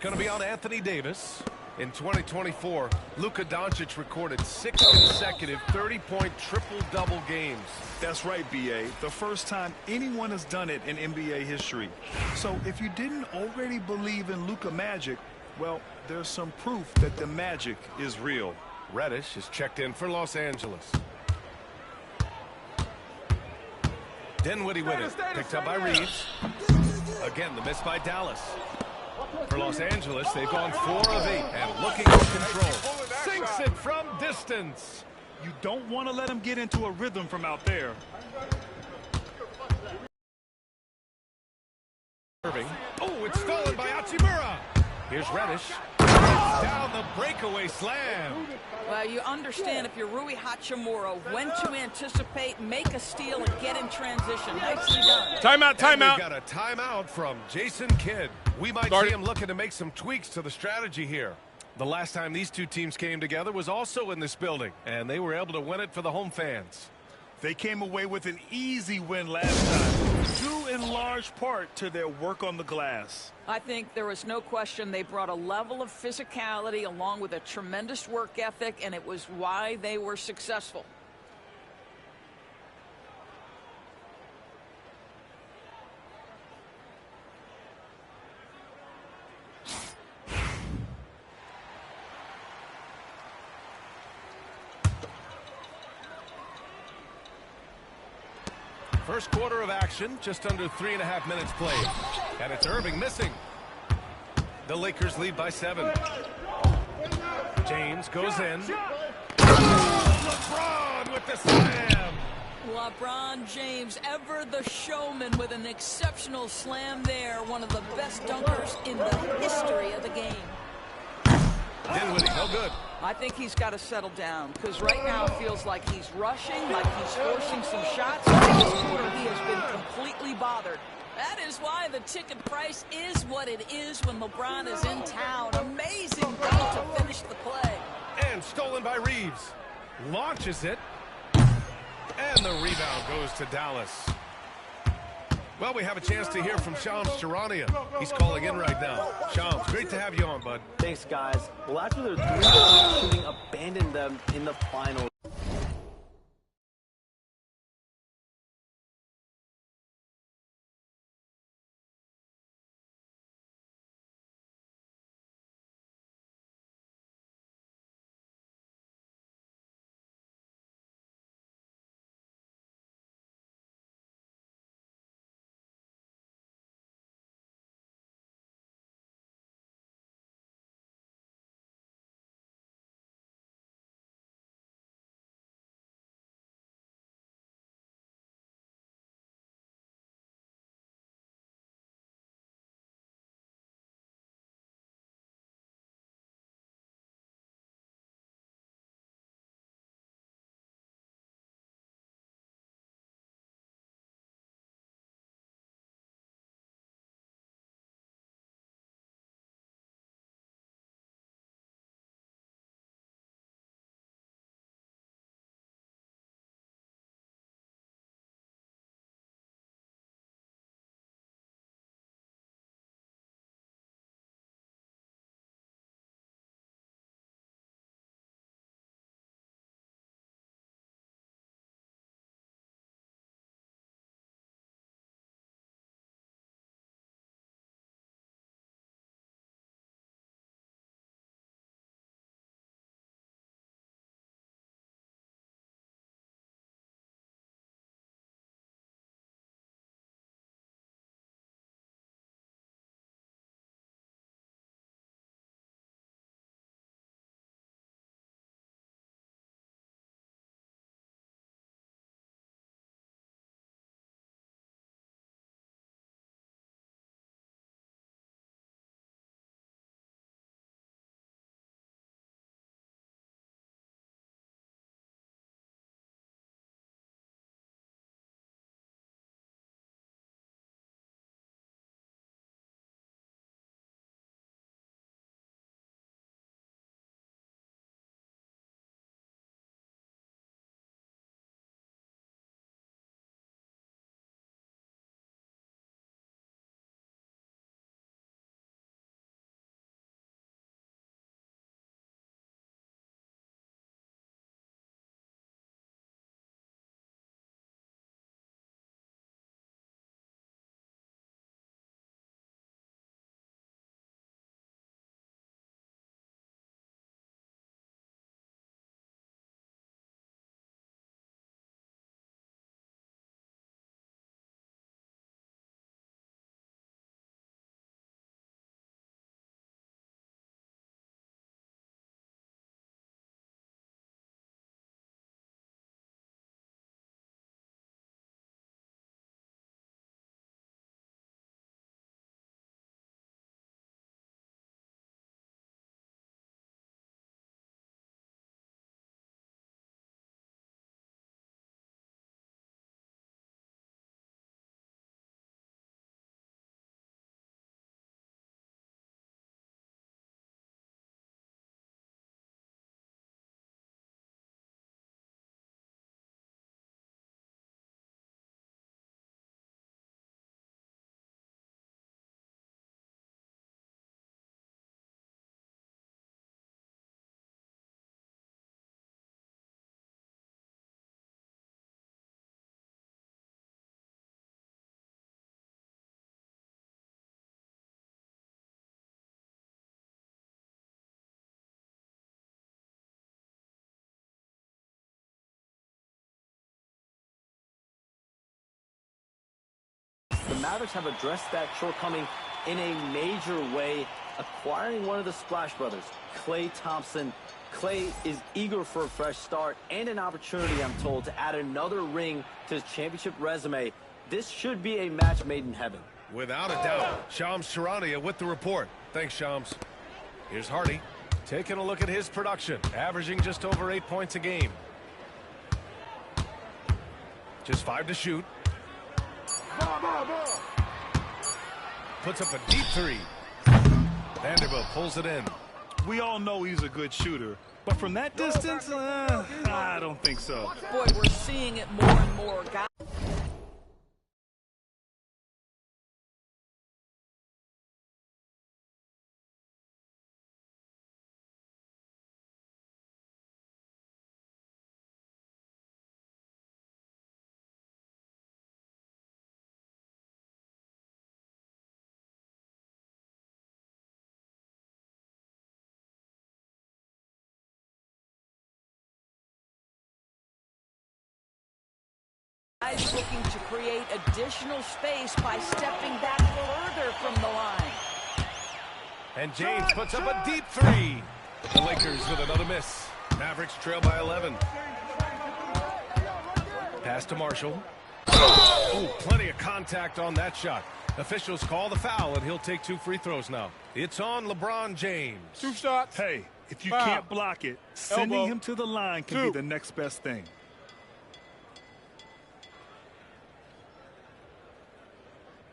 going to be on Anthony Davis. In 2024, Luka Doncic recorded 6 consecutive 30-point triple-double games. That's right, B.A. The first time anyone has done it in NBA history. So if you didn't already believe in Luka Magic, well, there's some proof that the magic is real. Reddish is checked in for Los Angeles. Dinwiddie with it. Picked up by Reeves. Again, the miss by Dallas. For Los Angeles, they've gone 4 of 8 and looking for control. Sinks it from distance. You don't want to let him get into a rhythm from out there. Irving. Oh, it's stolen by Hachimura. Here's Reddish. Down the breakaway slam. Well, you understand if you're Rui Hachimura when to anticipate, make a steal, and get in transition. Nicely done. Timeout, timeout. We've got a timeout from Jason Kidd. We might see him looking to make some tweaks to the strategy here. The last time these two teams came together was also in this building, and they were able to win it for the home fans. They came away with an easy win last time, due in large part to their work on the glass. I think there was no question they brought a level of physicality along with a tremendous work ethic, and it was why they were successful. First quarter of action, just under 3.5 minutes played. And it's Irving missing. The Lakers lead by 7. James goes in. LeBron with the slam. LeBron James, ever the showman, with an exceptional slam there. One of the best dunkers in the history of the game. Dinwiddie, no good. I think he's got to settle down, because right now it feels like he's rushing, like he's forcing some shots. In this quarter, he has been completely bothered. That is why the ticket price is what it is when LeBron is in town. Amazing goal to finish the play. And stolen by Reeves. Launches it. And the rebound goes to Dallas. Well, we have a chance to hear from Shams Charania. He's calling in right now. Shams, great to have you on, bud. Thanks, guys. Well, after their 3-point shooting abandoned them in the final. the Mavericks have addressed that shortcoming in a major way, acquiring one of the Splash Brothers, Klay Thompson. Klay is eager for a fresh start and an opportunity, I'm told, to add another ring to his championship resume. This should be a match made in heaven. Without a doubt. Shams Charania with the report. Thanks, Shams. Here's Hardy taking a look at his production, averaging just over 8 points a game. Just 5 to shoot. Puts up a deep three. Vanderbilt pulls it in. We all know he's a good shooter, but from that distance, I don't think so. Boy, we're seeing it more and more. Guys looking to create additional space by stepping back further from the line. And James puts up a deep three. The Lakers with another miss. Mavericks trail by 11. Pass to Marshall. Ooh, plenty of contact on that shot. Officials call the foul, and he'll take 2 free throws now. It's on LeBron James. 2 shots. Hey, if you Foul. can't block it, sending him to the line can be the next best thing.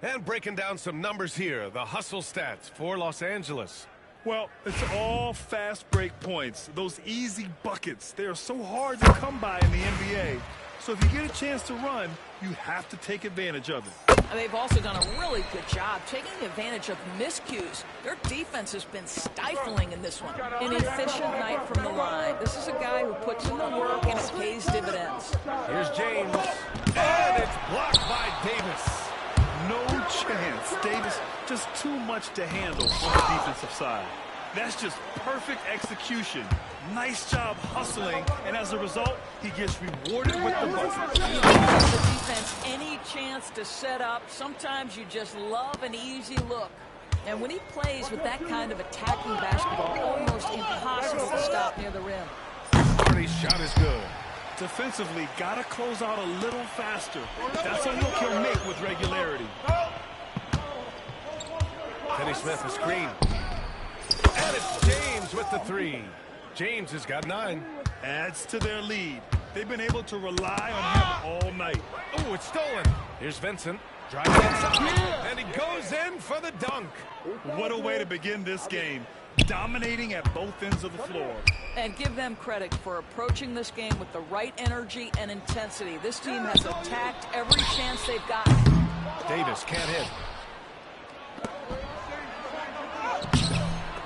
And breaking down some numbers here, the hustle stats for Los Angeles. Well, it's all fast break points. Those easy buckets, they are so hard to come by in the NBA. So if you get a chance to run, you have to take advantage of it. They've also done a really good job taking advantage of miscues. Their defense has been stifling in this one. An efficient night from the line. This is a guy who puts in the work and it pays dividends. Here's James. And it's blocked by Davis. No chance. Davis just too much to handle on the defensive side. That's just perfect execution. Nice job hustling, and as a result, he gets rewarded with the bucket. You don't give the defense any chance to set up. Sometimes you just love an easy look. And when he plays with that kind of attacking basketball, almost impossible to stop near the rim. Hardy's shot is good. Defensively, gotta close out a little faster. That's a look he'll make with regularity. Kenny Smith, a screen. And it's James with the three. James has got 9. Adds to their lead. They've been able to rely on him all night. Oh, it's stolen. Here's Vincent. Driving inside. And he goes in for the dunk. What a way to begin this game. Dominating at both ends of the floor. And give them credit for approaching this game with the right energy and intensity. This team has attacked every chance they've gotten. Davis can't hit.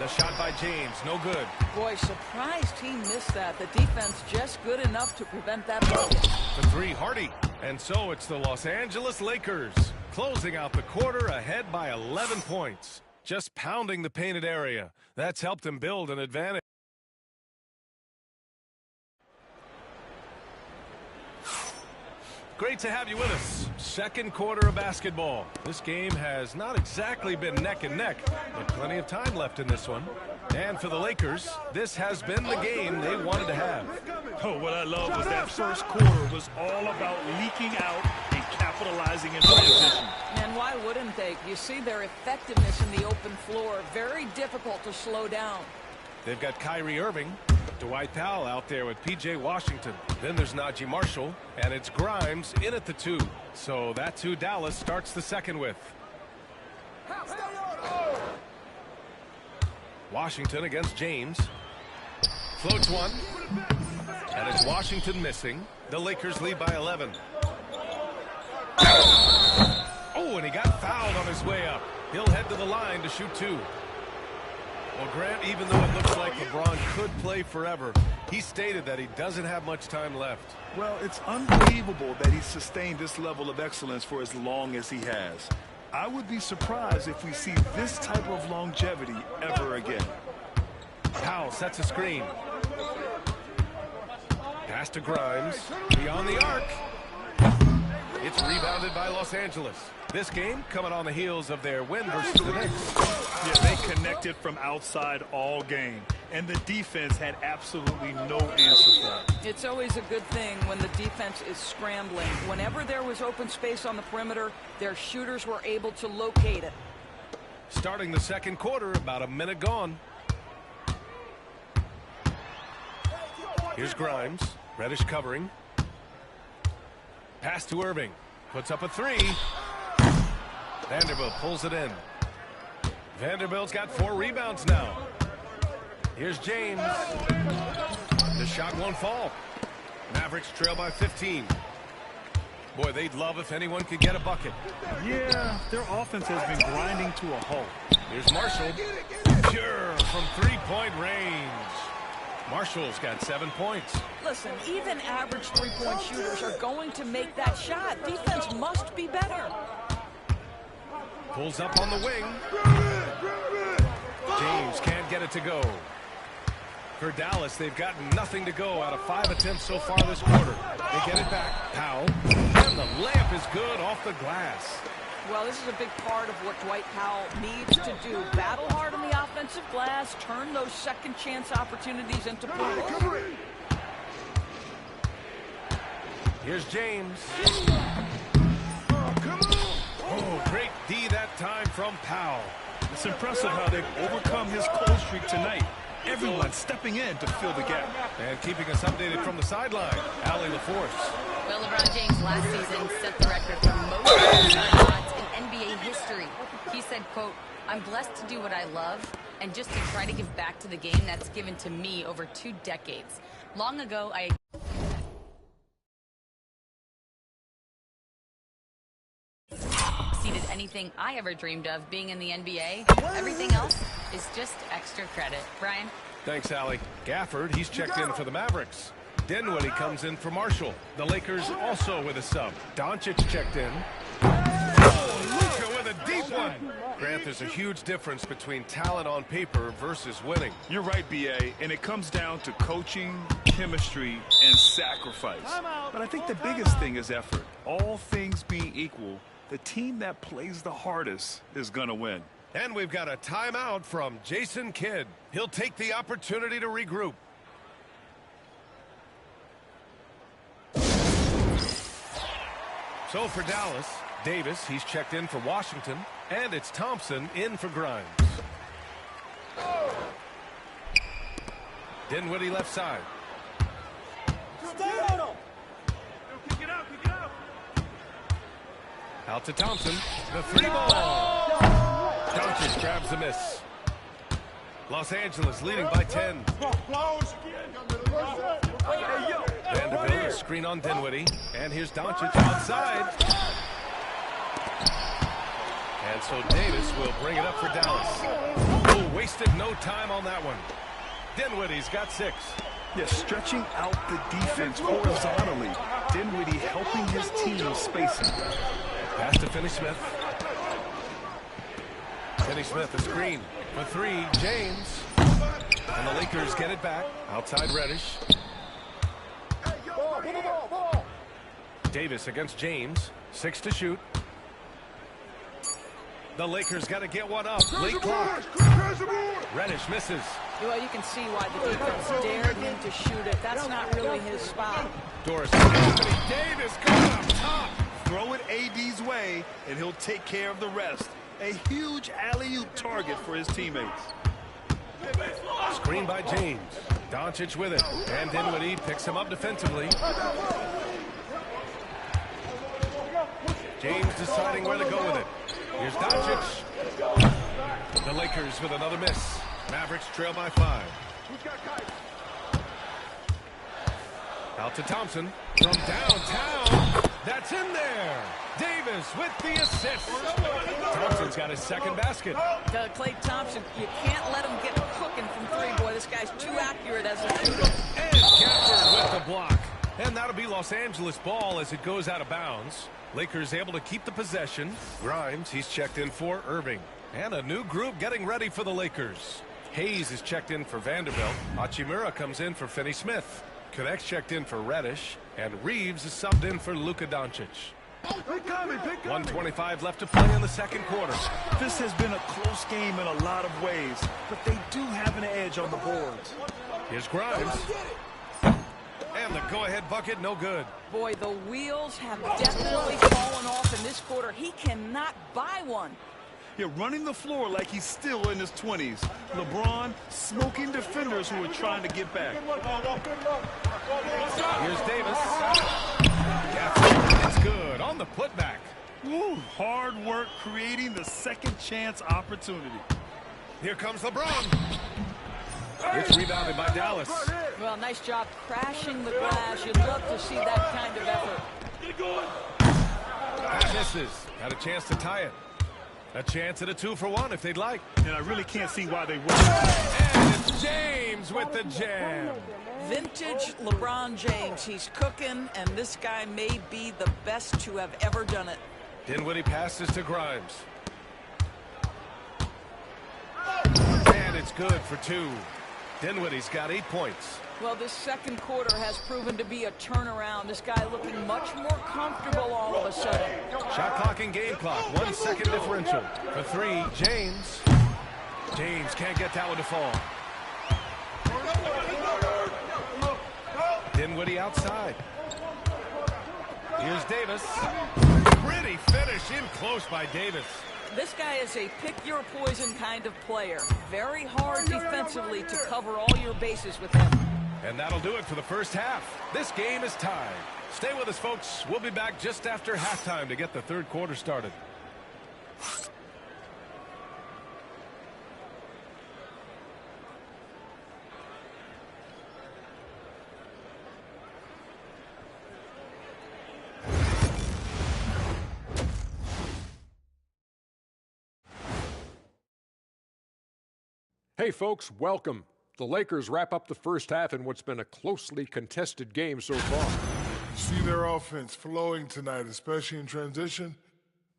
The shot by James, no good. Boy, surprised he missed that. The defense just good enough to prevent that bucket. The three, Hardy. And so it's the Los Angeles Lakers closing out the quarter ahead by 11 points. Just pounding the painted area. That's helped him build an advantage. Great to have you with us. Second quarter of basketball. This game has not exactly been neck and neck, but plenty of time left in this one. And for the Lakers, this has been the game they wanted to have. Oh, what I love was that first quarter was all about leaking out and capitalizing in transition. And why wouldn't they? You see their effectiveness in the open floor. Very difficult to slow down. They've got Kyrie Irving, Dwight Powell out there with P.J. Washington. Then there's Najee Marshall, and it's Grimes in at the 2. So that's who Dallas starts the second with. Washington against James. Floats one. And it's Washington missing. The Lakers lead by 11. Oh, and he got fouled on his way up. He'll head to the line to shoot 2. Well, Grant, even though it looks like LeBron could play forever, he stated that he doesn't have much time left. Well, it's unbelievable that he's sustained this level of excellence for as long as he has. I would be surprised if we see this type of longevity ever again. Powell sets a screen. Pass to Grimes. Beyond the arc. It's rebounded by Los Angeles. This game coming on the heels of their win versus the Knicks. Yeah, they connected from outside all game, and the defense had absolutely no answer for it. It's always a good thing when the defense is scrambling. Whenever there was open space on the perimeter, their shooters were able to locate it. Starting the second quarter, about a minute gone. Here's Grimes. Reddish covering. Pass to Irving. Puts up a three. Vanderbilt pulls it in. Vanderbilt's got 4 rebounds now. Here's James. The shot won't fall. Mavericks trail by 15. Boy, they'd love if anyone could get a bucket. Yeah, their offense has been grinding to a halt. Here's Marshall. Pure from three-point range. Marshall's got 7 points. Listen, even average three-point shooters are going to make that shot. Defense must be better. Pulls up on the wing. James can't get it to go. For Dallas, they've gotten nothing to go out of 5 attempts so far this quarter. They get it back. Powell. And the layup is good off the glass. Well, this is a big part of what Dwight Powell needs to do. Battle hard on the offensive glass, turn those second chance opportunities into points. Here's James. Oh, great D that time from Powell. It's impressive how they've overcome his cold streak tonight. Everyone stepping in to fill the gap. And keeping us updated from the sideline, Allie LaForce. Well, LeBron James last season set the record for most shots in NBA history. He said, quote, "I'm blessed to do what I love and just to try to give back to the game that's given to me over 2 decades. Long ago, I exceeded anything I ever dreamed of being in the NBA. Everything else is just extra credit." Brian? Thanks, Allie. Gafford, he's checked in for the Mavericks. Dinwiddie comes in for Marshall. The Lakers also with a sub. Doncic checked in. Oh, Luka with a deep one. Grant, there's a huge difference between talent on paper versus winning. You're right, B.A., and it comes down to coaching, chemistry, and sacrifice. But I think the biggest thing is effort. All things being equal, the team that plays the hardest is going to win. And we've got a timeout from Jason Kidd. He'll take the opportunity to regroup. So for Dallas, Davis, he's checked in for Washington. And it's Thompson in for Grimes. Dinwiddie left side. Stay on him. Kick it out, kick it out. Out to Thompson. The 3-ball. Doncic grabs the miss. Los Angeles leading by 10. Vanderbilt, a screen on Dinwiddie. And here's Doncic outside. And so Davis will bring it up for Dallas. Oh, wasted no time on that one. Dinwiddie's got 6. Yes, stretching out the defense horizontally. Dinwiddie helping his team spacing. Pass to Finney-Smith. Finney-Smith, a screen for 3. James. And the Lakers get it back. Outside Reddish. Davis against James. 6 to shoot. The Lakers got to get one up. Late clock. Reddish misses. Well, you can see why the defense dared him to shoot it. That's not really his spot. Doris. Anthony Davis going up top. Throw it AD's way, and he'll take care of the rest. A huge alley-oop target for his teammates. Screen by James. Doncic with it. And Dinwiddie picks him up defensively. James deciding where to go with it. Here's Doncic. The Lakers with another miss. Mavericks trail by 5. Out to Thompson. From downtown. That's in there. Davis with the assist. Thompson's got his second basket. Klay Thompson, you can't let him get cooking from 3. Boy, this guy's too accurate as a shooter. And Gafford with the block. And that'll be Los Angeles ball as it goes out of bounds. Lakers able to keep the possession. Grimes, he's checked in for Irving. And a new group getting ready for the Lakers. Hayes is checked in for Vanderbilt. Hachimura comes in for Finney-Smith. Connect's checked in for Reddish. And Reeves is subbed in for Luka Doncic. 1:25 left to play in the second quarter. This has been a close game in a lot of ways, but they do have an edge on the boards. Here's Grimes. And the go-ahead bucket, no good. Boy, the wheels have definitely fallen off in this quarter. He cannot buy one. You're running the floor like he's still in his 20s. LeBron smoking defenders who are trying to get back. Here's Davis. It's good on the putback. Woo, hard work creating the second chance opportunity. Here comes LeBron. It's rebounded by Dallas. Well, nice job crashing the glass. You'd love to see that kind of effort. That misses. Got a chance to tie it. A chance at a 2-for-1 if they'd like. And I really can't see why they wouldn't. And it's James with the jam. Vintage LeBron James. He's cooking, and this guy may be the best to have ever done it. Dinwiddie passes to Grimes. And it's good for 2. Dinwiddie's got 8 points. Well, this second quarter has proven to be a turnaround. This guy looking much more comfortable all of a sudden. Shot clock and game clock. 1 second differential. For 3, James. James can't get that one to fall. Dinwiddie outside. Here's Davis. Pretty finish in close by Davis. This guy is a pick-your-poison kind of player. Very hard defensively to cover all your bases with him. And that'll do it for the first half. This game is tied. Stay with us, folks. We'll be back just after halftime to get the third quarter started. Hey, folks, welcome. The Lakers wrap up the first half in what's been a closely contested game so far. See their offense flowing tonight, especially in transition.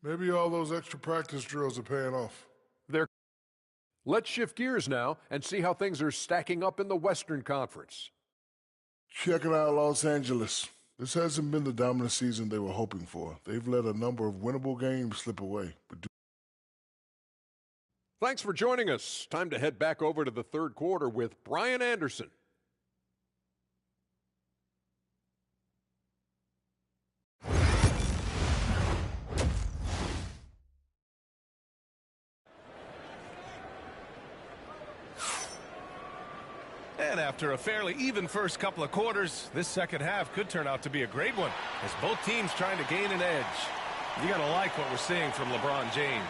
Maybe all those extra practice drills are paying off. Let's shift gears now and see how things are stacking up in the Western Conference. Checking out Los Angeles. This hasn't been the dominant season they were hoping for. They've let a number of winnable games slip away. Thanks for joining us. Time to head back over to the third quarter with Brian Anderson. And after a fairly even first couple of quarters, this second half could turn out to be a great one as both teams trying to gain an edge. You got to like what we're seeing from LeBron James.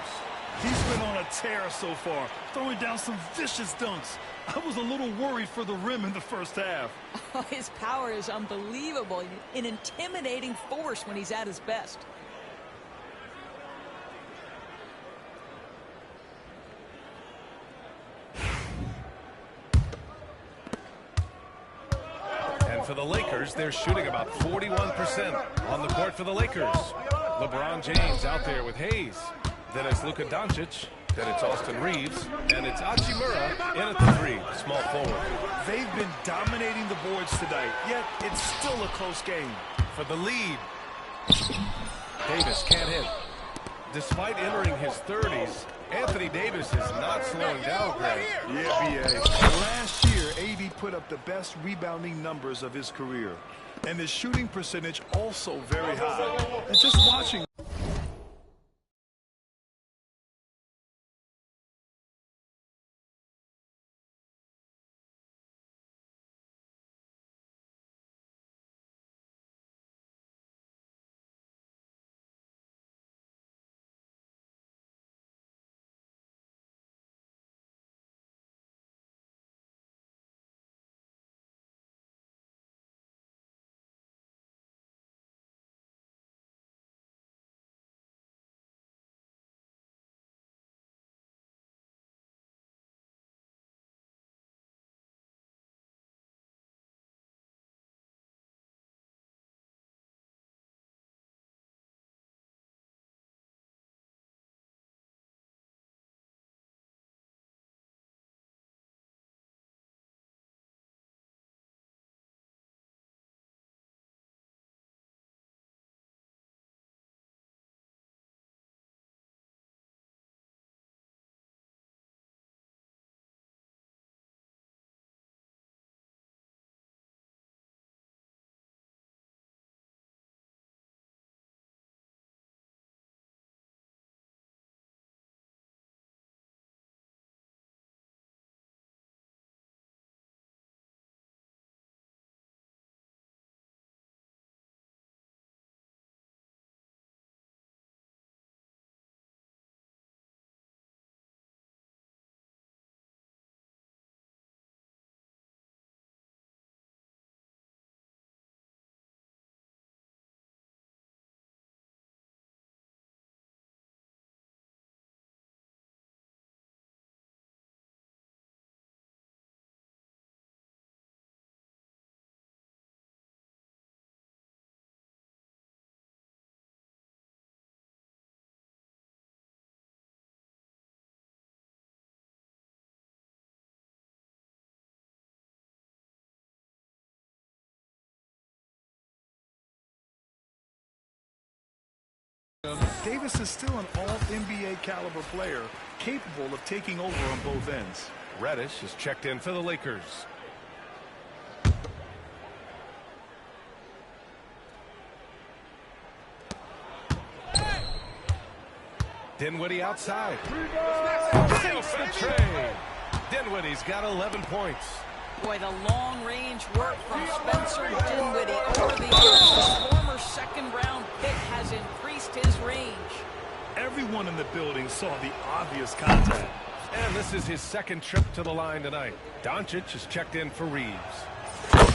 He's been on a tear so far, throwing down some vicious dunks. I was a little worried for the rim in the first half. Oh, his power is unbelievable, an intimidating force when he's at his best. And for the Lakers, they're shooting about 41% on the court for the Lakers. LeBron James out there with Hayes. Then it's Luka Doncic. Then it's Austin Reeves. And it's Hachimura in at the 3, the small forward. They've been dominating the boards tonight, yet it's still a close game. For the lead, Davis can't hit. Despite entering his 30s, Anthony Davis is not slowing down, Greg. Yeah, B.A. Last year, AD put up the best rebounding numbers of his career. And his shooting percentage also very high. And just watching Davis is still an all-NBA caliber player, capable of taking over on both ends. Reddish is checked in for the Lakers. Dinwiddie outside. Takes the trade. Dinwiddie's got 11 points. Boy, the long-range work from Spencer Dinwiddie over the years. His former second-round pick has increased his range. Everyone in the building saw the obvious contact. And this is his second trip to the line tonight. Doncic is checked in for Reeves.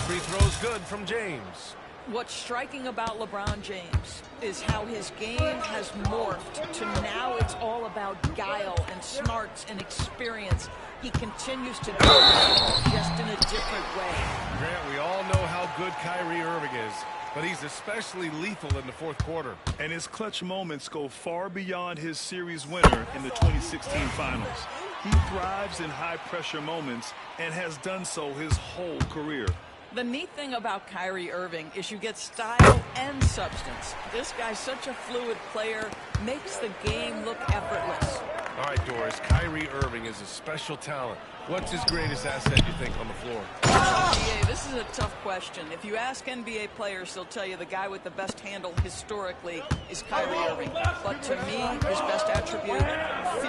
Free throw's good from James. What's striking about LeBron James is how his game has morphed to now it's all about guile and smarts and experience. He continues to do it just in a different way. Grant, we all know how good Kyrie Irving is, but he's especially lethal in the fourth quarter. And his clutch moments go far beyond his series winner in the 2016 finals. He thrives in high-pressure moments and has done so his whole career. The neat thing about Kyrie Irving is you get style and substance. This guy's such a fluid player, makes the game look effortless. All right, Doris, Kyrie Irving is a special talent. What's his greatest asset, you think, on the floor? NBA, this is a tough question. If you ask NBA players, they'll tell you the guy with the best handle historically is Kyrie Irving. But to me, his best attribute,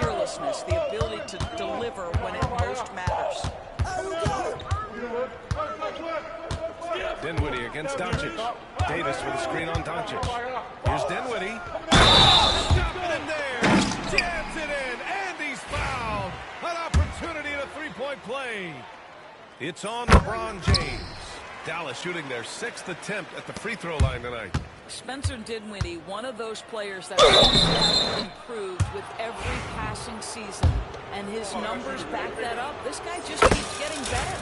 fearlessness, the ability to deliver when it most matters. Dinwiddie against Doncic. Davis with a screen on Doncic. Here's Dinwiddie. Stop it in there. Jams it in, and he's fouled. An opportunity at a three-point play. It's on LeBron James. Dallas shooting their 6th attempt at the free throw line tonight. Spencer Dinwiddie, one of those players that has improved with every passing season. And his numbers back that up. This guy just keeps getting better.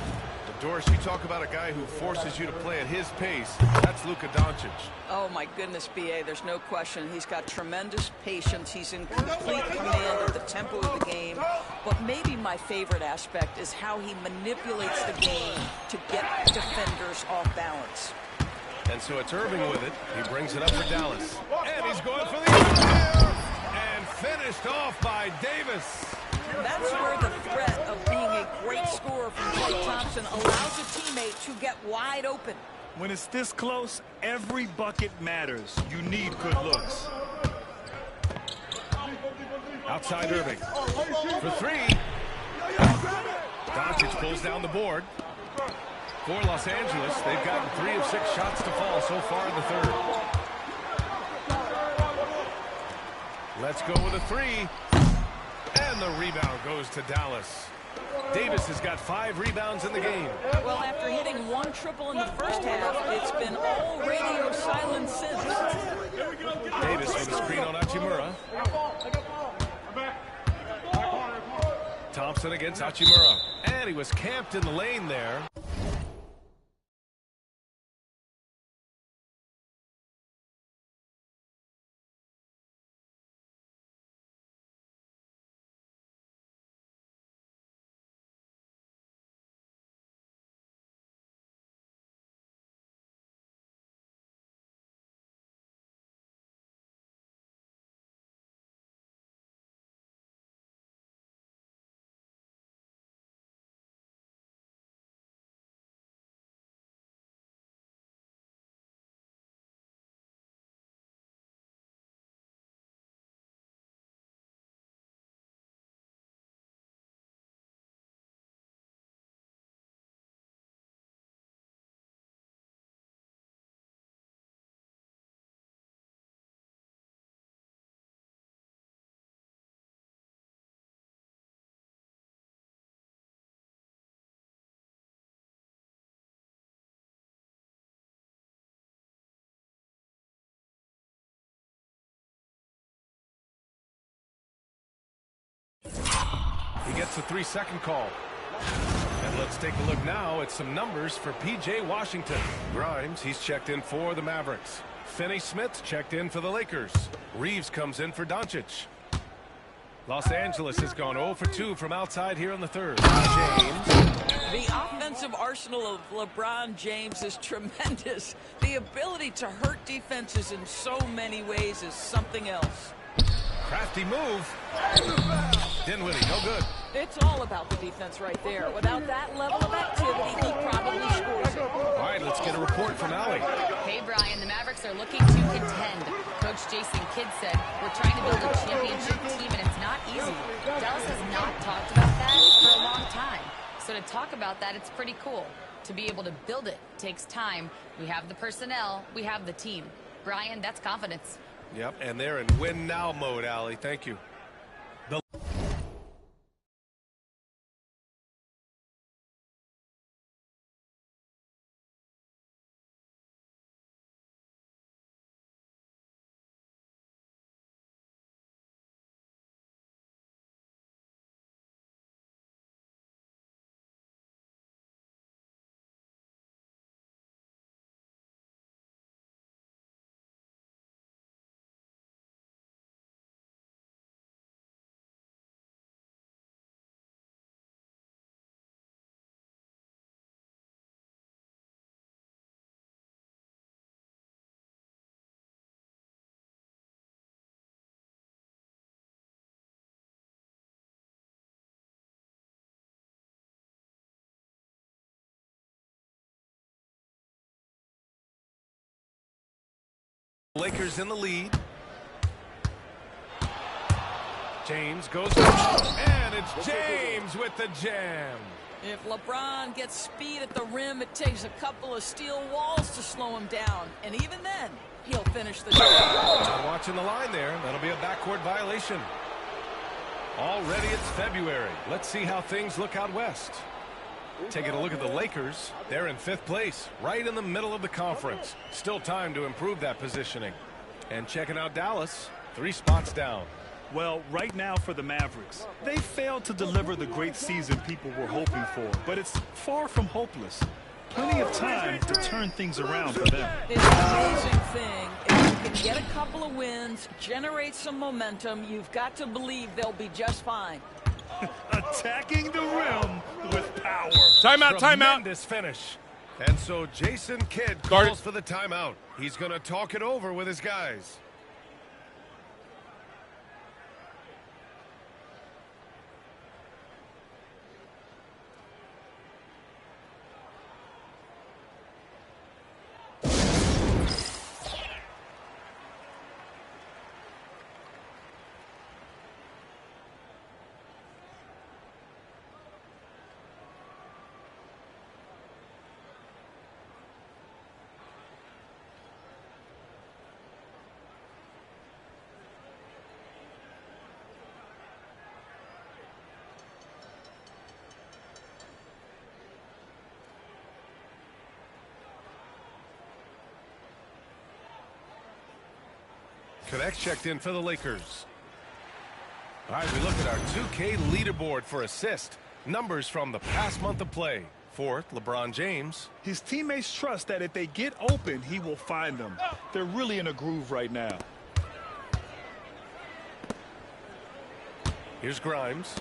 Doris, you talk about a guy who forces you to play at his pace. That's Luka Doncic. Oh, my goodness, B.A., there's no question. He's got tremendous patience. He's in complete command of the tempo of the game. But maybe my favorite aspect is how he manipulates the game to get defenders off balance. And so it's Irving with it. He brings it up for Dallas. And he's going for the up and finished off by Davis. That's where the threat of being a great scorer from Klay Thompson allows a teammate to get wide open. When it's this close, every bucket matters. You need good looks. Outside Irving. For three. Doncic pulls down the board. For Los Angeles, they've gotten 3 of 6 shots to fall so far in the third. Let's go with a three. And the rebound goes to Dallas. Davis has got 5 rebounds in the game. Well, after hitting 1 triple in the first half, it's been all radio silence since. Davis with a screen on Hachimura. Thompson against Hachimura. And he was camped in the lane there. He gets a 3-second call. And let's take a look now at some numbers for P.J. Washington. Grimes, he's checked in for the Mavericks. Finney-Smith checked in for the Lakers. Reeves comes in for Doncic. Los Angeles has gone 0 for 2 from outside here in the third. James. The offensive arsenal of LeBron James is tremendous. The ability to hurt defenses in so many ways is something else. Crafty move. Dinwiddie, no good. It's all about the defense right there. Without that level of activity, he probably scores it. All right, let's get a report from Allie. Hey, Brian, the Mavericks are looking to contend. Coach Jason Kidd said, we're trying to build a championship team, and it's not easy. Dallas has not talked about that for a long time. So to talk about that, it's pretty cool. To be able to build it takes time. We have the personnel. We have the team. Brian, that's confidence. Yep, and they're in win-now mode, Allie. Thank you. Lakers in the lead. James goes, and it's James with the jam. If LeBron gets speed at the rim, it takes a couple of steel walls to slow him down. And even then, he'll finish the job. Watching the line there. That'll be a backcourt violation. Already it's February. Let's see how things look out west. Taking a look at the Lakers, they're in 5th place, right in the middle of the conference. Still time to improve that positioning. And checking out Dallas, 3 spots down. Well, right now for the Mavericks, they failed to deliver the great season people were hoping for, but it's far from hopeless. Plenty of time to turn things around for them. It's an amazing thing. If you can get a couple of wins, generate some momentum, you've got to believe they'll be just fine. Attacking the rim with power. Timeout, timeout. Tremendous finish. And so Jason Kidd calls for the timeout. He's going to talk it over with his guys. Connect checked in for the Lakers. All right, we look at our 2K leaderboard for assist. Numbers from the past month of play. 4th, LeBron James. His teammates trust that if they get open, he will find them. They're really in a groove right now. Here's Grimes.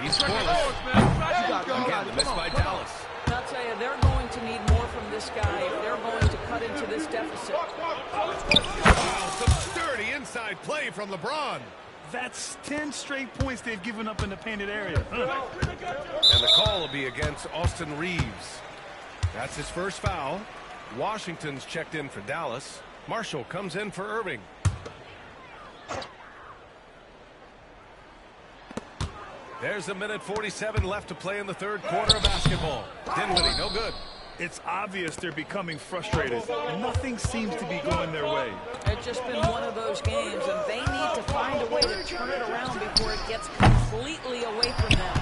He's scoreless. Again, the miss by Dallas. And I'll tell you, they're going to need more from this guy if they're going to cut into this deficit. Wow, some sturdy inside play from LeBron. That's 10 straight points they've given up in the painted area. And the call will be against Austin Reeves. That's his first foul. Washington's checked in for Dallas. Marshall comes in for Irving. There's a minute 47 left to play in the 3rd quarter of basketball. Dinwiddie, no good. It's obvious they're becoming frustrated. Nothing seems to be going their way. It's just been one of those games, and they need to find a way to turn it around before it gets completely away from them.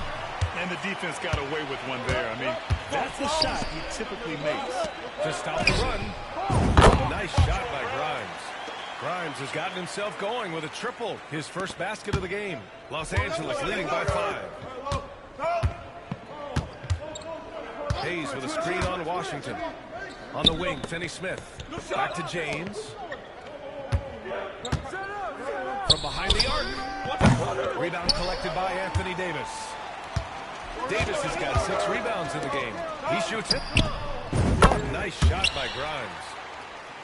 And the defense got away with one there. I mean, that's the shot he typically makes. To stop the run. Nice shot by Grimes. Grimes has gotten himself going with a triple. His first basket of the game. Los Angeles leading by 5. Hayes with a screen on Washington. On the wing, Finney-Smith. Back to James. From behind the arc. Rebound collected by Anthony Davis. Davis has got 6 rebounds in the game. He shoots it. Nice shot by Grimes.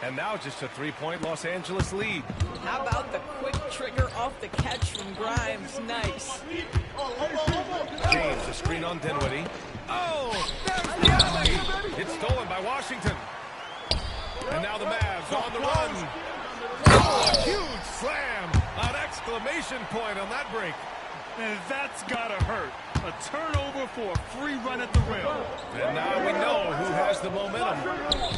And now just a 3-point Los Angeles lead. How about the quick trigger off the catch from Grimes? Nice. James, a screen on Dinwiddie. Oh, there's the alley. It's stolen by Washington. And now the Mavs on the run. Oh, a huge slam. An exclamation point on that break. And that's got to hurt. A turnover for a free run at the rim. And now we know who has the momentum.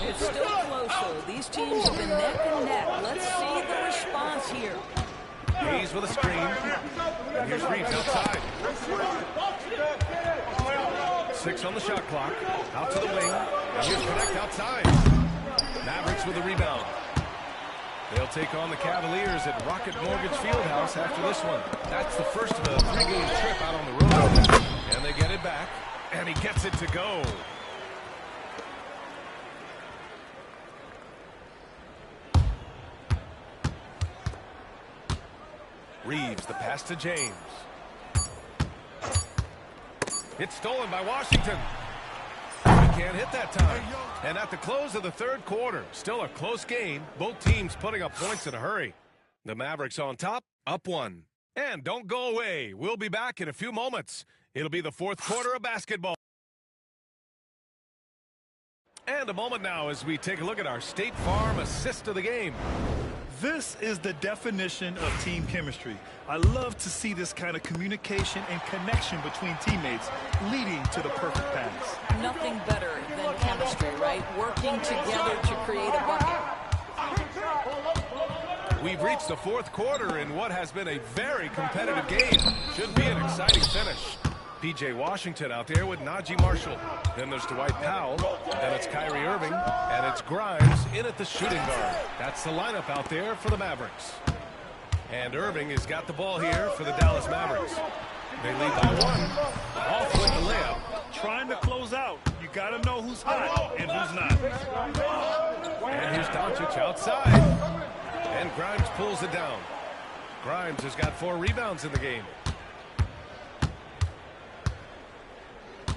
It's still close, though. These teams have been neck and neck. Let's see the response here. Hayes with a screen. And here's Reeves outside. 6 on the shot clock. Out to the wing. And here's Connect outside. Mavericks with a rebound. They'll take on the Cavaliers at Rocket Mortgage Fieldhouse after this one. That's the first of a 3-game trip out on the road. And they get it back. And he gets it to go. Reeves, the pass to James. It's stolen by Washington. He can't hit that time. And at the close of the third quarter, still a close game. Both teams putting up points in a hurry. The Mavericks on top, up 1. And don't go away. We'll be back in a few moments. It'll be the fourth quarter of basketball. And a moment now as we take a look at our State Farm assist of the game. This is the definition of team chemistry. I love to see this kind of communication and connection between teammates leading to the perfect pass. Nothing better than chemistry, right? Working together to create a bucket. We've reached the fourth quarter in what has been a very competitive game. Should be an exciting finish. P.J. Washington out there with Najee Marshall. Then there's Dwight Powell. Then it's Kyrie Irving. And it's Grimes in at the shooting guard. That's the lineup out there for the Mavericks. And Irving has got the ball here for the Dallas Mavericks. They lead by 1. Off with the layup. Trying to close out. You got to know who's hot and who's not. And here's Doncic outside. And Grimes pulls it down. Grimes has got 4 rebounds in the game.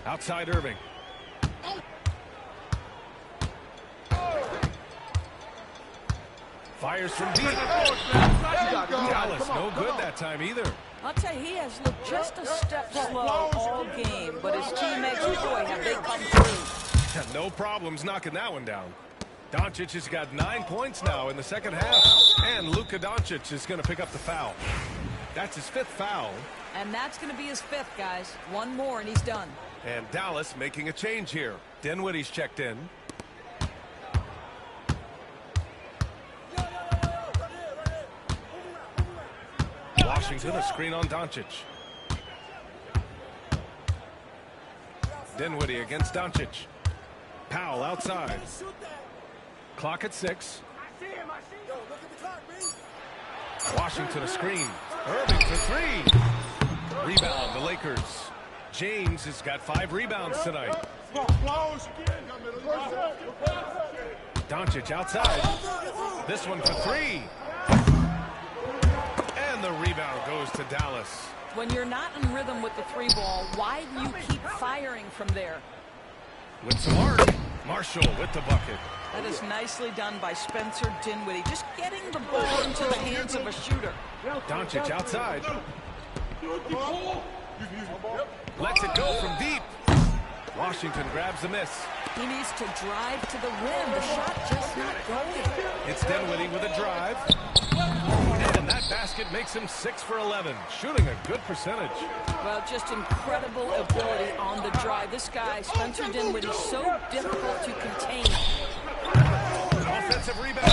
Outside Irving. Fires from deep. Dallas no good that time either. I'll tell you, he has looked just a step slow all game, but his teammates, boy, have they come through. No problems knocking that one down. Doncic has got 9 points now in the second half. And Luka Doncic is going to pick up the foul. That's his 5th foul. And that's going to be his 5th, guys. 1 more and he's done. And Dallas making a change here. Dinwiddie's checked in. Washington, a screen on Doncic. Dinwiddie against Doncic. Powell outside. Clock at 6. Washington a screen. Irving for 3. Rebound, the Lakers. James has got 5 rebounds tonight. Doncic outside. This one for 3. And the rebound goes to Dallas. When you're not in rhythm with the 3 ball, why do you keep firing from there? With some arc. Marshall with the bucket. That is nicely done by Spencer Dinwiddie. Just getting the ball into the hands of a shooter. Doncic outside. Lets it go from deep. Washington grabs the miss. He needs to drive to the rim. The shot just not going. It's Dinwiddie with a drive. And that basket makes him 6 for 11. Shooting a good percentage. Well, just incredible ability on the drive. This guy, Spencer Dinwiddie, is so difficult to contain. An offensive rebound.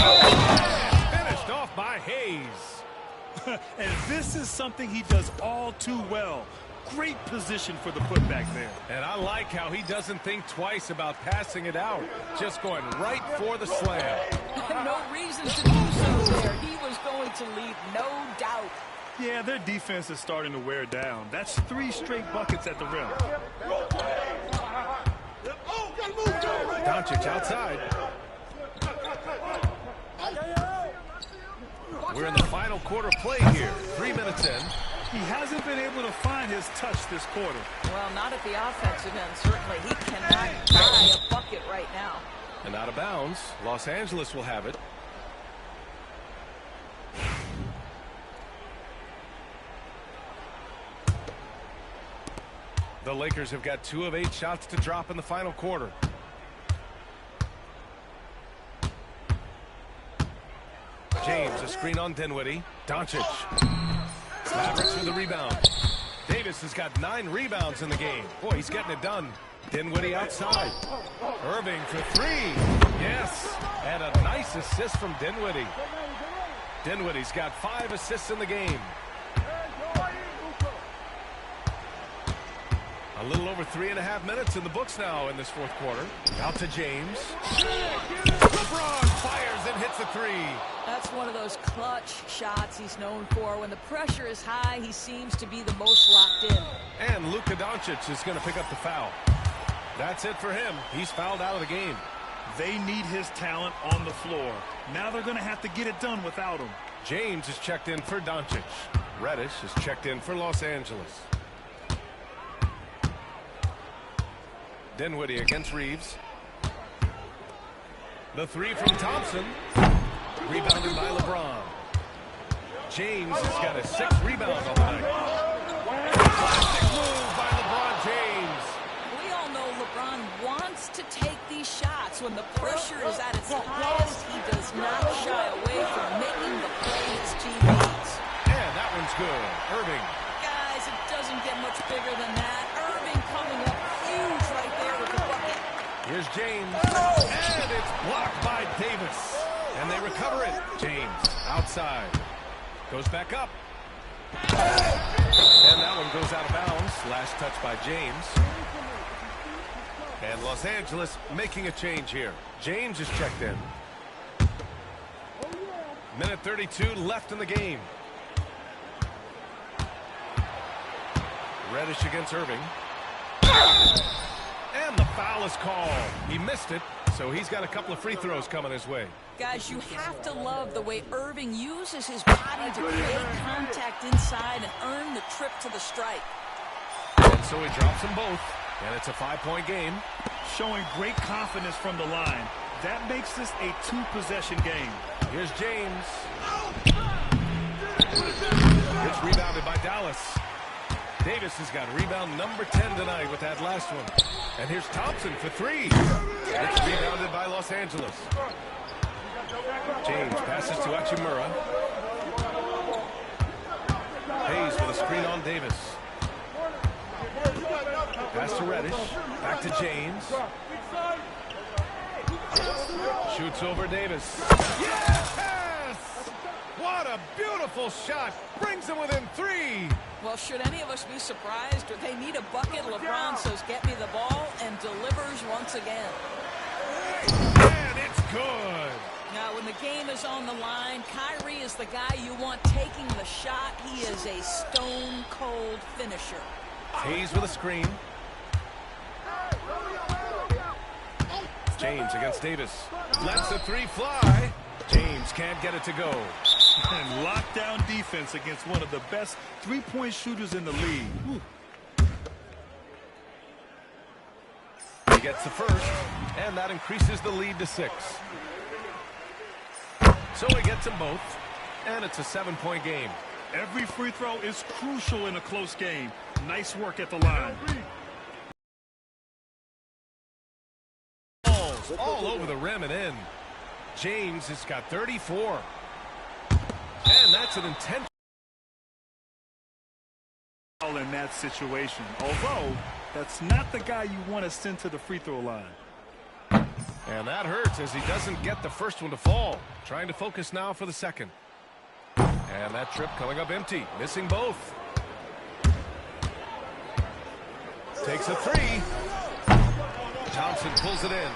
Finished off by Hayes. And this is something he does all too well. Great position for the putback there. And I like how he doesn't think twice about passing it out. Just going right for the slam. No reason to do so there. He was going to lead, no doubt. Yeah, their defense is starting to wear down. That's 3 straight buckets at the rim. Doncic outside. We're in the final quarter play here. 3 minutes in. He hasn't been able to find his touch this quarter. Well, not at the offensive end, certainly. He cannot buy a bucket right now. And out of bounds. Los Angeles will have it. The Lakers have got 2 of 8 shots to drop in the final quarter. James, a screen on Dinwiddie. Doncic. Mavericks with the rebound. Davis has got 9 rebounds in the game. Boy, he's getting it done. Dinwiddie outside. Irving for 3. Yes. And a nice assist from Dinwiddie. Dinwiddie's got 5 assists in the game. A little over 3.5 minutes in the books now in this fourth quarter. Out to James. LeBron fires and hits a 3. That's one of those clutch shots he's known for. When the pressure is high, he seems to be the most locked in. And Luka Doncic is going to pick up the foul. That's it for him. He's fouled out of the game. They need his talent on the floor. Now they're going to have to get it done without him. James is checked in for Doncic. Reddish is checked in for Los Angeles. Dinwiddie against Reeves. The 3 from Thompson. Rebounded by LeBron. James has got a 6th rebound on the night. Classic move by LeBron James. We all know LeBron wants to take these shots. When the pressure is at its highest, he does not shy away from making the play his team needs. And that one's good. Irving. Guys, it doesn't get much bigger than that. Irving coming up huge right there with the bucket. Here's James. And it's blocked by Davis. And they recover it. James outside. Goes back up. And that one goes out of bounds. Last touch by James. And Los Angeles making a change here. James is checked in. Minute 32 left in the game. Reddish against Irving. And the foul is called. He missed it, so he's got a couple of free throws coming his way. Guys, you have to love the way Irving uses his body to create contact inside and earn the trip to the strike. And so he drops them both, and it's a 5-point game. Showing great confidence from the line. That makes this a 2-possession game. Here's James. It's rebounded by Dallas. Davis has got rebound number 10 tonight with that last one. And here's Thompson for 3. It's rebounded by Los Angeles. James passes to Hachimura. Hayes with a screen on Davis. Pass to Reddish. Back to James. Shoots over Davis. Yes! What a beautiful shot. Brings them within 3. Well, should any of us be surprised? They need a bucket. LeBron says, get me the ball, and delivers once again. And it's good. Now, when the game is on the line, Kyrie is the guy you want taking the shot. He is a stone-cold finisher. Hayes with a screen. James against Davis. Lets the 3 fly. James can't get it to go. And lockdown defense against one of the best 3-point shooters in the league. Whew. He gets the first, and that increases the lead to 6. So he gets them both, and it's a 7-point game. Every free throw is crucial in a close game. Nice work at the line. Balls all over the rim and in. James has got 34. And that's an intense foul in that situation. Although, that's not the guy you want to send to the free throw line. And that hurts as he doesn't get the first one to fall. Trying to focus now for the second. And that trip coming up empty. Missing both. Takes a 3. Thompson pulls it in.